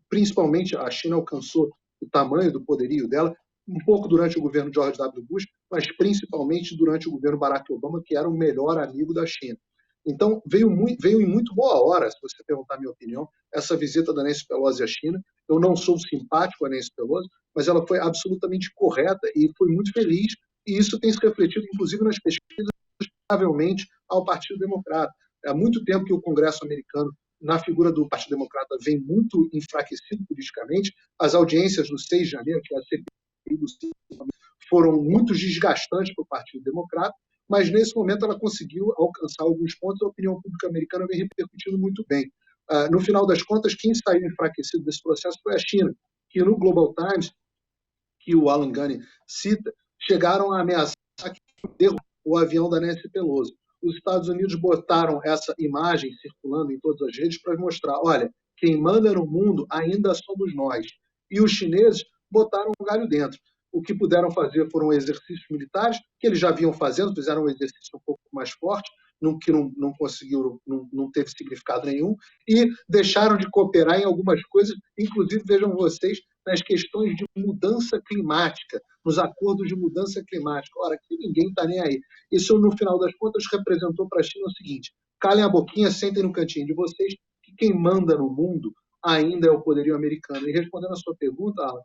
S4: principalmente a China alcançou o tamanho do poderio dela um pouco durante o governo George W. Bush, mas principalmente durante o governo Barack Obama, que era o melhor amigo da China. Então, veio em muito boa hora, se você perguntar a minha opinião, essa visita da Nancy Pelosi à China. Eu não sou simpático a Nancy Pelosi, mas ela foi absolutamente correta e foi muito feliz, e isso tem se refletido, inclusive, nas pesquisas, favoravelmente ao Partido Democrata. Há muito tempo que o Congresso americano, na figura do Partido Democrata, vem muito enfraquecido politicamente. As audiências do 6 de janeiro, que é a CPI do 6 de janeiro, foram muito desgastantes para o Partido Democrata, mas nesse momento ela conseguiu alcançar alguns pontos, a opinião pública americana vem repercutindo muito bem. No final das contas, quem saiu enfraquecido desse processo foi a China, que no Global Times, que o Alan Gunny cita, chegaram a ameaçar derrubar o avião da Nancy Pelosi. Os Estados Unidos botaram essa imagem circulando em todas as redes para mostrar, olha, quem manda no mundo ainda somos nós. E os chineses botaram o galho dentro. O que puderam fazer foram exercícios militares, que eles já vinham fazendo, fizeram um exercício um pouco mais forte, que não conseguiu, não teve significado nenhum, e deixaram de cooperar em algumas coisas, inclusive, vejam vocês, nas questões de mudança climática, nos acordos de mudança climática. Ora, que ninguém está nem aí. Isso, no final das contas, representou para a China o seguinte: calem a boquinha, sentem no cantinho de vocês, que quem manda no mundo ainda é o poderio americano. E respondendo a sua pergunta, Alan,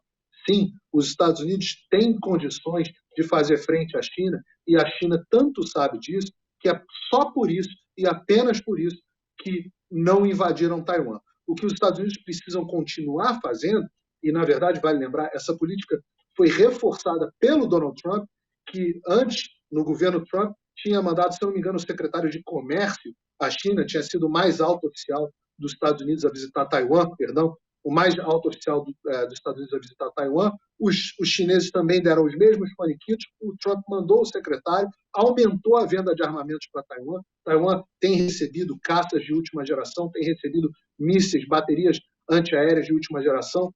S4: sim, os Estados Unidos têm condições de fazer frente à China, e a China tanto sabe disso, que é só por isso, e apenas por isso, que não invadiram Taiwan. O que os Estados Unidos precisam continuar fazendo, e, na verdade, vale lembrar, essa política foi reforçada pelo Donald Trump, que antes, no governo Trump, tinha mandado, se não me engano, o secretário de Comércio à China, tinha sido o mais alto oficial dos Estados Unidos a visitar Taiwan, o mais alto oficial dos Estados Unidos a visitar Taiwan. Os chineses também deram os mesmos faniquitos. O Trump mandou o secretário, aumentou a venda de armamentos para Taiwan. Taiwan tem recebido caças de última geração, tem recebido mísseis, baterias antiaéreas de última geração,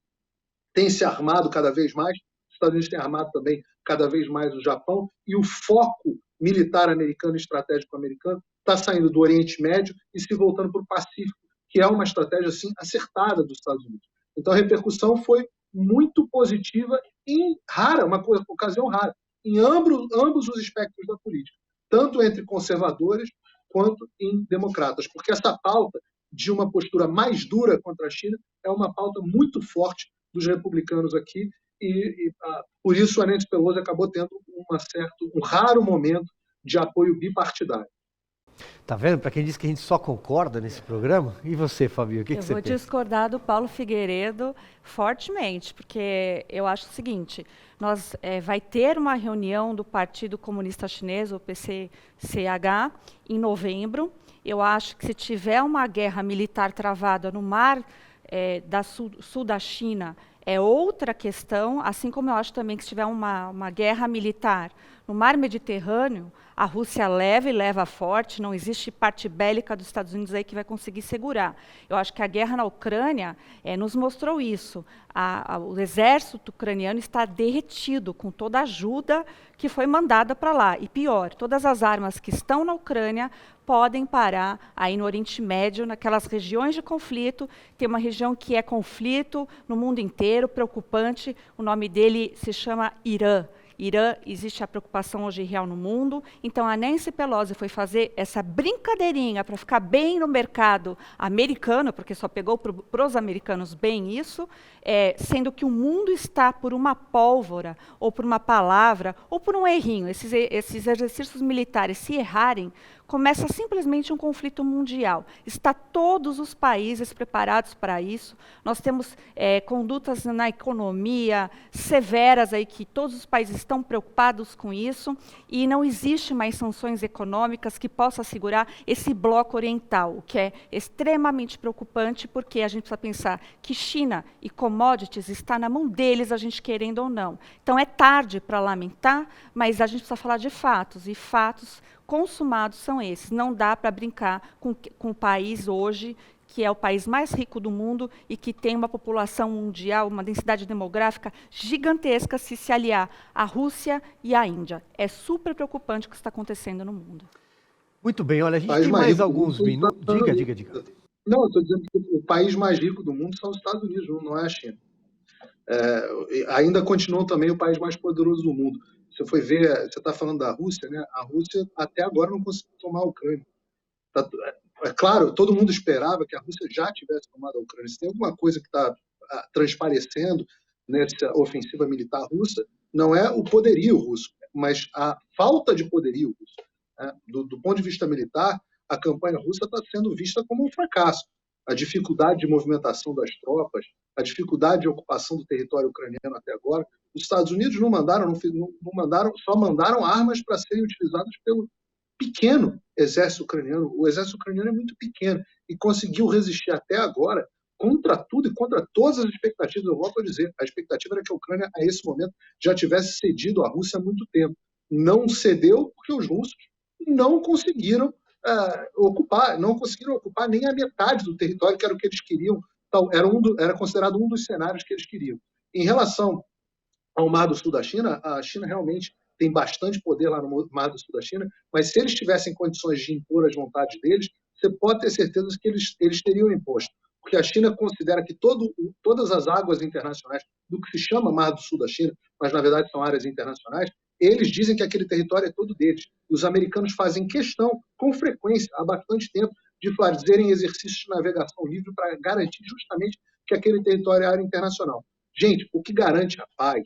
S4: tem se armado cada vez mais. Os Estados Unidos têm armado também cada vez mais o Japão, e o foco militar americano e estratégico americano está saindo do Oriente Médio e se voltando para o Pacífico, que é uma estratégia assim, acertada dos Estados Unidos. Então, a repercussão foi muito positiva e rara, uma ocasião rara, em ambos os espectros da política, tanto entre conservadores quanto em democratas, porque essa pauta de uma postura mais dura contra a China é uma pauta muito forte dos republicanos aqui, e por isso a Nancy Pelosi acabou tendo um raro momento de apoio bipartidário.
S1: Tá vendo? Para quem diz que a gente só concorda nesse programa. E você, Fabio, o que você pensa?
S2: Eu vou discordar do Paulo Figueiredo fortemente, porque eu acho o seguinte, vai ter uma reunião do Partido Comunista Chinês, o PCCH, em novembro. Eu acho que se tiver uma guerra militar travada no mar sul da China, é outra questão, assim como eu acho também que se tiver uma guerra militar no mar Mediterrâneo, a Rússia leva forte, não existe parte bélica dos Estados Unidos aí que vai conseguir segurar. Eu acho que a guerra na Ucrânia nos mostrou isso. O exército ucraniano está derretido com toda a ajuda que foi mandada para lá. E pior, todas as armas que estão na Ucrânia podem parar aí no Oriente Médio, naquelas regiões de conflito. Tem uma região que é conflito no mundo inteiro, preocupante. O nome dele se chama Irã. Irã, existe a preocupação hoje real no mundo. Então, a Nancy Pelosi foi fazer essa brincadeirinha para ficar bem no mercado americano, porque só pegou para os americanos bem isso, sendo que o mundo está por uma pólvora, ou por uma palavra, ou por um errinho. Esses exercícios militares, se errarem, começa simplesmente um conflito mundial. Está todos os países preparados para isso. Nós temos condutas na economia severas aí que todos os países estão preocupados com isso, e não existe mais sanções econômicas que possam assegurar esse bloco oriental, o que é extremamente preocupante, porque a gente precisa pensar que China e commodities está na mão deles, a gente querendo ou não. Então é tarde para lamentar, mas a gente precisa falar de fatos, e fatos consumados são esses. Não dá para brincar com o país hoje, que é o país mais rico do mundo e que tem uma população mundial, uma densidade demográfica gigantesca, se aliar à Rússia e à Índia. É super preocupante o que está acontecendo no mundo.
S1: Muito bem, olha, a gente tem mais alguns minutos. Diga.
S4: Não, eu estou dizendo que o país mais rico do mundo são os Estados Unidos, não é a China. Ainda continua também o país mais poderoso do mundo. Se você for ver, você está falando da Rússia, né? A Rússia até agora não conseguiu tomar a Ucrânia. É claro, todo mundo esperava que a Rússia já tivesse tomado a Ucrânia. Se tem alguma coisa que está transparecendo nessa ofensiva militar russa, não é o poderio russo, mas a falta de poderio russo. Né? Do ponto de vista militar, a campanha russa está sendo vista como um fracasso. A dificuldade de movimentação das tropas, a dificuldade de ocupação do território ucraniano até agora. Os Estados Unidos só mandaram armas para serem utilizadas pelo pequeno exército ucraniano. O exército ucraniano é muito pequeno e conseguiu resistir até agora contra tudo e contra todas as expectativas. Eu volto a dizer, a expectativa era que a Ucrânia, a esse momento, já tivesse cedido à Rússia há muito tempo. Não cedeu porque os russos não conseguiram ocupar nem a metade do território que era o que eles queriam. Então, era considerado um dos cenários que eles queriam. Em relação ao Mar do Sul da China, a China realmente tem bastante poder lá no Mar do Sul da China, mas se eles tivessem condições de impor as vontades deles, você pode ter certeza que eles teriam imposto. Porque a China considera que todas as águas internacionais do que se chama Mar do Sul da China, mas na verdade são áreas internacionais, eles dizem que aquele território é todo deles. E os americanos fazem questão, com frequência, há bastante tempo, de fazerem exercícios de navegação livre para garantir justamente que aquele território é área internacional. Gente, o que garante a paz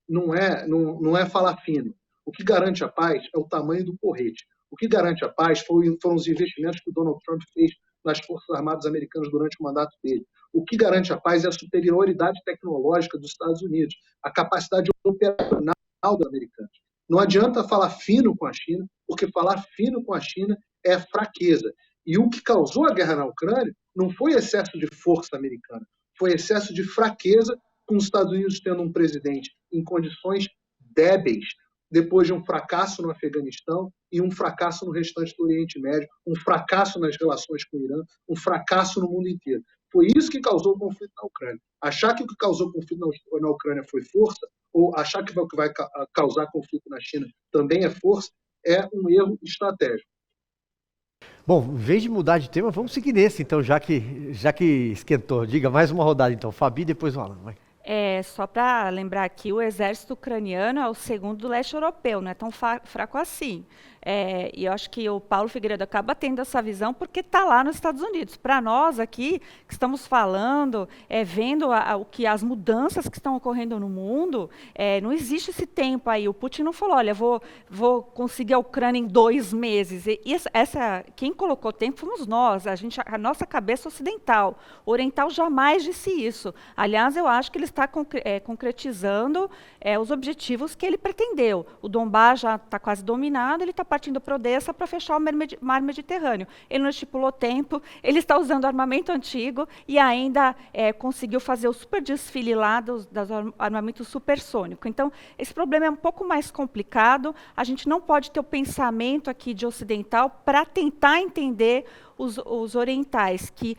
S4: não é falar fino. O que garante a paz é o tamanho do porrete. O que garante a paz foram os investimentos que o Donald Trump fez nas Forças Armadas Americanas durante o mandato dele. O que garante a paz é a superioridade tecnológica dos Estados Unidos, a capacidade operacional dos americanos. Não adianta falar fino com a China, porque falar fino com a China é fraqueza. E o que causou a guerra na Ucrânia não foi excesso de força americana, foi excesso de fraqueza, com os Estados Unidos tendo um presidente em condições débeis, depois de um fracasso no Afeganistão e um fracasso no restante do Oriente Médio, um fracasso nas relações com o Irã, um fracasso no mundo inteiro. Foi isso que causou o conflito na Ucrânia. Achar que o que causou o conflito na Ucrânia foi força, ou achar que o que vai causar conflito na China também é força, é um erro estratégico.
S1: Bom, em vez de mudar de tema, vamos seguir nesse, então, já que esquentou. Diga mais uma rodada, então. Fabi, depois o Alan. Vai.
S2: Só para lembrar aqui, o exército ucraniano é o segundo do leste europeu, não é tão fraco assim. E eu acho que o Paulo Figueiredo acaba tendo essa visão porque está lá nos Estados Unidos. Para nós aqui, que estamos falando, vendo as mudanças que estão ocorrendo no mundo, não existe esse tempo aí. O Putin não falou, olha, vou conseguir a Ucrânia em 2 meses. E quem colocou tempo fomos nós, a nossa cabeça ocidental. O oriental jamais disse isso. Aliás, eu acho que ele está concretizando os objetivos que ele pretendeu. O Donbás já está quase dominado, ele está partindo para Odessa para fechar o mar Mediterrâneo. Ele não estipulou tempo, ele está usando armamento antigo e ainda conseguiu fazer o super desfile lá dos armamentos supersônicos. Então, esse problema é um pouco mais complicado. A gente não pode ter o pensamento aqui de ocidental para tentar entender os orientais, que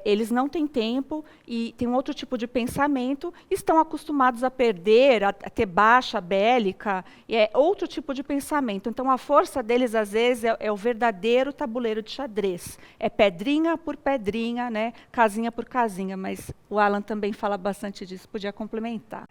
S2: eles não têm tempo e têm um outro tipo de pensamento, estão acostumados a perder, a ter baixa bélica, e é outro tipo de pensamento. Então, a força deles, às vezes, é o verdadeiro tabuleiro de xadrez. É pedrinha por pedrinha, né? Casinha por casinha, mas o Alan também fala bastante disso, podia complementar.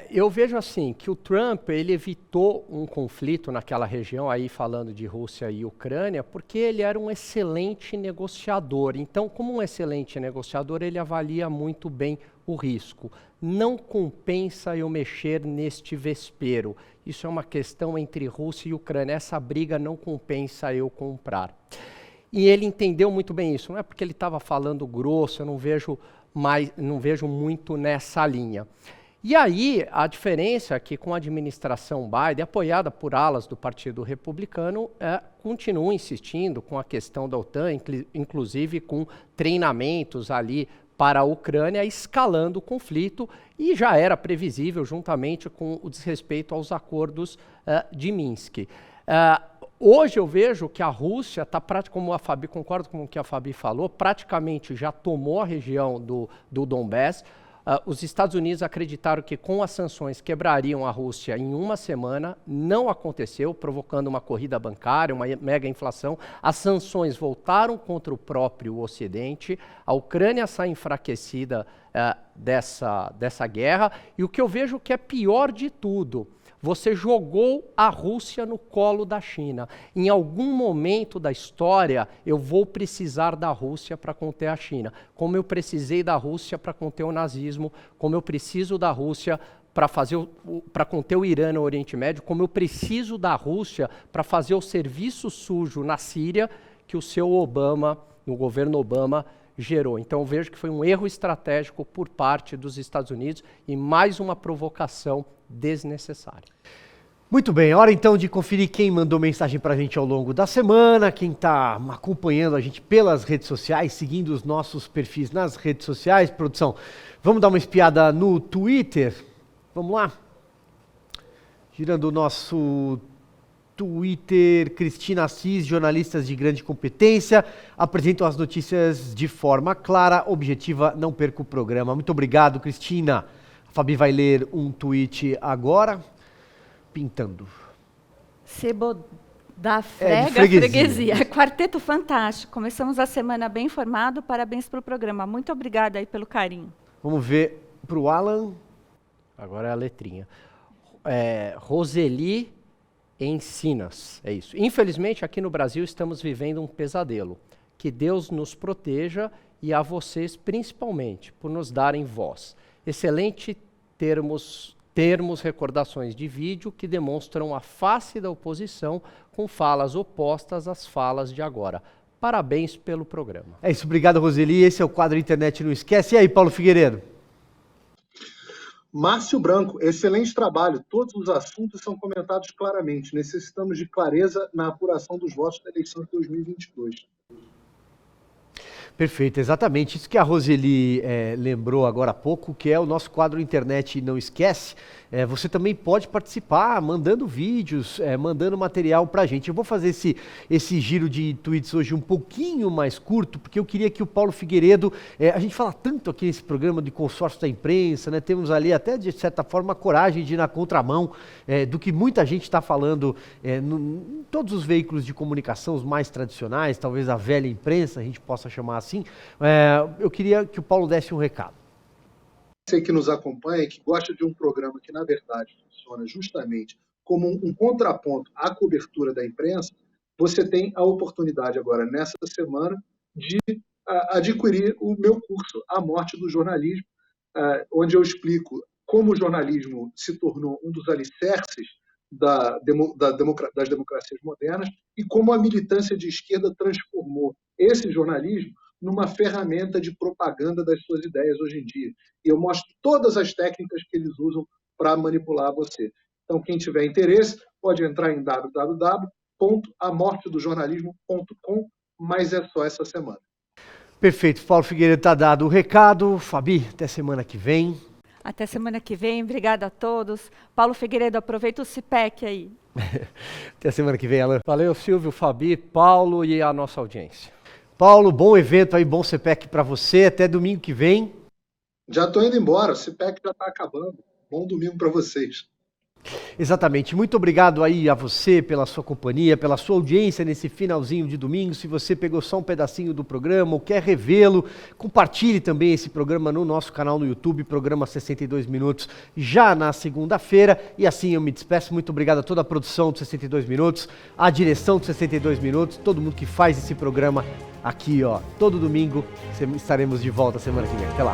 S3: Eu vejo assim, que o Trump, ele evitou um conflito naquela região, aí falando de Rússia e Ucrânia, porque ele era um excelente negociador. Então, como um excelente negociador, ele avalia muito bem o risco. Não compensa eu mexer neste vespeiro. Isso é uma questão entre Rússia e Ucrânia. Essa briga não compensa eu comprar. E ele entendeu muito bem isso. Não é porque ele estava falando grosso, eu não vejo muito nessa linha. E aí, a diferença é que com a administração Biden, apoiada por alas do Partido Republicano, continua insistindo com a questão da OTAN, inclusive com treinamentos ali para a Ucrânia, escalando o conflito, e já era previsível, juntamente com o desrespeito aos acordos de Minsk. Hoje eu vejo que a Rússia está, como a Fabi, concordo com o que a Fabi falou, praticamente já tomou a região do Donbás. Os Estados Unidos acreditaram que com as sanções quebrariam a Rússia em 1 semana, não aconteceu, provocando uma corrida bancária, uma mega inflação. As sanções voltaram contra o próprio Ocidente, a Ucrânia sai enfraquecida dessa guerra, e o que eu vejo que é pior de tudo, você jogou a Rússia no colo da China. Em algum momento da história, eu vou precisar da Rússia para conter a China. Como eu precisei da Rússia para conter o nazismo, como eu preciso da Rússia para conter o Irã no Oriente Médio, como eu preciso da Rússia para fazer o serviço sujo na Síria que o seu Obama, no governo Obama, gerou. Então eu vejo que foi um erro estratégico por parte dos Estados Unidos e mais uma provocação desnecessária.
S1: Muito bem, hora então de conferir quem mandou mensagem pra gente ao longo da semana, quem está acompanhando a gente pelas redes sociais, seguindo os nossos perfis nas redes sociais. Produção, vamos dar uma espiada no Twitter? Vamos lá? Girando o nosso Twitter, Cristina Assis, jornalistas de grande competência, apresentam as notícias de forma clara, objetiva, não perca o programa. Muito obrigado, Cristina. A Fabi vai ler um tweet agora, pintando.
S2: Sebo da freguesia. Quarteto fantástico. Começamos a semana bem informado. Parabéns pelo programa. Muito obrigada aí pelo carinho.
S1: Vamos ver para o Alan.
S3: Agora é a letrinha. Roseli Encinas. É isso. Infelizmente, aqui no Brasil, estamos vivendo um pesadelo. Que Deus nos proteja e a vocês, principalmente, por nos darem voz. Excelente termos recordações de vídeo que demonstram a face da oposição com falas opostas às falas de agora. Parabéns pelo programa.
S1: É isso, obrigado, Roseli. Esse é o quadro Internet Não Esquece. E aí, Paulo Figueiredo?
S4: Márcio Branco, excelente trabalho. Todos os assuntos são comentados claramente. Necessitamos de clareza na apuração dos votos da eleição de 2022.
S1: Perfeito, exatamente. Isso que a Roseli lembrou agora há pouco, que é o nosso quadro Internet Não Esquece. Você também pode participar mandando vídeos, mandando material pra gente. Eu vou fazer esse giro de tweets hoje um pouquinho mais curto, porque eu queria que o Paulo Figueiredo, a gente fala tanto aqui nesse programa de consórcio da imprensa, né? Temos ali até de certa forma a coragem de ir na contramão do que muita gente está falando em todos os veículos de comunicação, os mais tradicionais, talvez a velha imprensa, a gente possa chamar assim. Eu queria que o Paulo desse um recado.
S4: Você que nos acompanha, que gosta de um programa que, na verdade, funciona justamente como um contraponto à cobertura da imprensa, você tem a oportunidade agora, nessa semana, de adquirir o meu curso, A Morte do Jornalismo, onde eu explico como o jornalismo se tornou um dos alicerces das democracias modernas e como a militância de esquerda transformou esse jornalismo numa ferramenta de propaganda das suas ideias hoje em dia. E eu mostro todas as técnicas que eles usam para manipular você. Então, quem tiver interesse, pode entrar em www.amortedojornalismo.com, mas é só essa semana.
S1: Perfeito, Paulo Figueiredo está dado o recado. Fabi, até semana que vem.
S2: Até semana que vem, obrigada a todos. Paulo Figueiredo, aproveita o CIPEC aí.
S1: Até semana que vem, Alan.
S3: Valeu, Silvio, Fabi, Paulo e a nossa audiência.
S1: Paulo, bom evento aí, bom CPEC para você. Até domingo que vem.
S4: Já estou indo embora, o CPEC já está acabando. Bom domingo para vocês.
S1: Exatamente. Muito obrigado aí a você pela sua companhia, pela sua audiência nesse finalzinho de domingo. Se você pegou só um pedacinho do programa ou quer revê-lo, compartilhe também esse programa no nosso canal no YouTube, programa 62 Minutos, já na segunda-feira. E assim eu me despeço. Muito obrigado a toda a produção do 62 Minutos, a direção do 62 Minutos, todo mundo que faz esse programa aqui, ó. Todo domingo estaremos de volta semana que vem. Até lá.